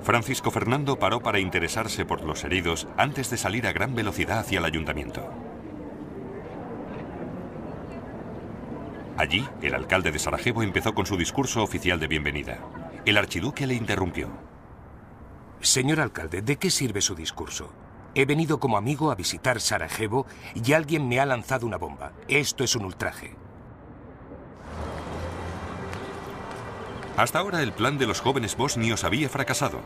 Francisco Fernando paró para interesarse por los heridos antes de salir a gran velocidad hacia el ayuntamiento. Allí, el alcalde de Sarajevo empezó con su discurso oficial de bienvenida. El archiduque le interrumpió. Señor alcalde, ¿de qué sirve su discurso? He venido como amigo a visitar Sarajevo y alguien me ha lanzado una bomba. Esto es un ultraje. Hasta ahora el plan de los jóvenes bosnios había fracasado.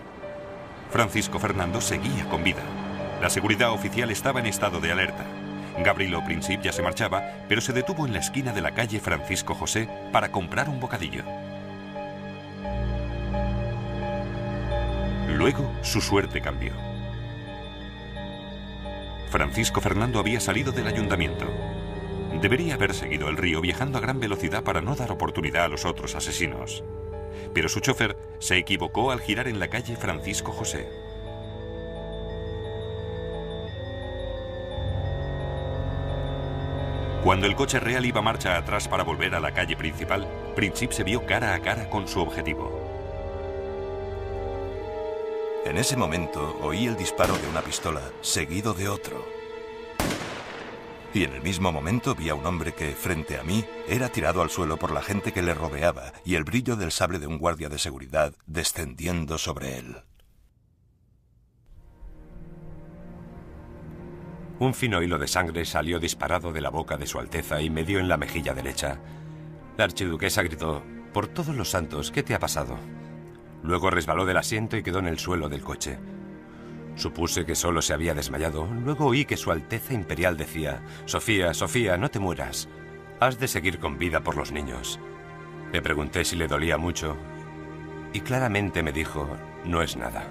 Francisco Fernando seguía con vida. La seguridad oficial estaba en estado de alerta. Gavrilo Princip ya se marchaba, pero se detuvo en la esquina de la calle Francisco José para comprar un bocadillo. Luego, su suerte cambió. Francisco Fernando había salido del ayuntamiento. Debería haber seguido el río viajando a gran velocidad para no dar oportunidad a los otros asesinos. Pero su chofer se equivocó al girar en la calle Francisco José. Cuando el coche real iba marcha atrás para volver a la calle principal, Princip se vio cara a cara con su objetivo. En ese momento oí el disparo de una pistola, seguido de otro. Y en el mismo momento vi a un hombre que, frente a mí, era tirado al suelo por la gente que le rodeaba y el brillo del sable de un guardia de seguridad descendiendo sobre él. Un fino hilo de sangre salió disparado de la boca de Su Alteza y me dio en la mejilla derecha. La archiduquesa gritó: «Por todos los santos, ¿qué te ha pasado?». Luego resbaló del asiento y quedó en el suelo del coche. Supuse que solo se había desmayado. Luego oí que Su Alteza Imperial decía: «Sofía, Sofía, no te mueras. Has de seguir con vida por los niños». Le pregunté si le dolía mucho y claramente me dijo: «No es nada».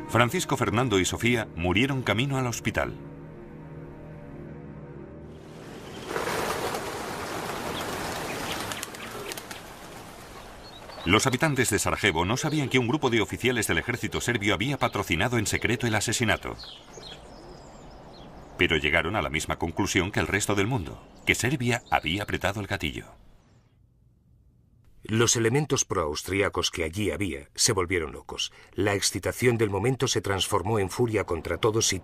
Francisco Fernando y Sofía murieron camino al hospital. Los habitantes de Sarajevo no sabían que un grupo de oficiales del ejército serbio había patrocinado en secreto el asesinato. Pero llegaron a la misma conclusión que el resto del mundo, que Serbia había apretado el gatillo. Los elementos proaustríacos que allí había se volvieron locos. La excitación del momento se transformó en furia contra todos y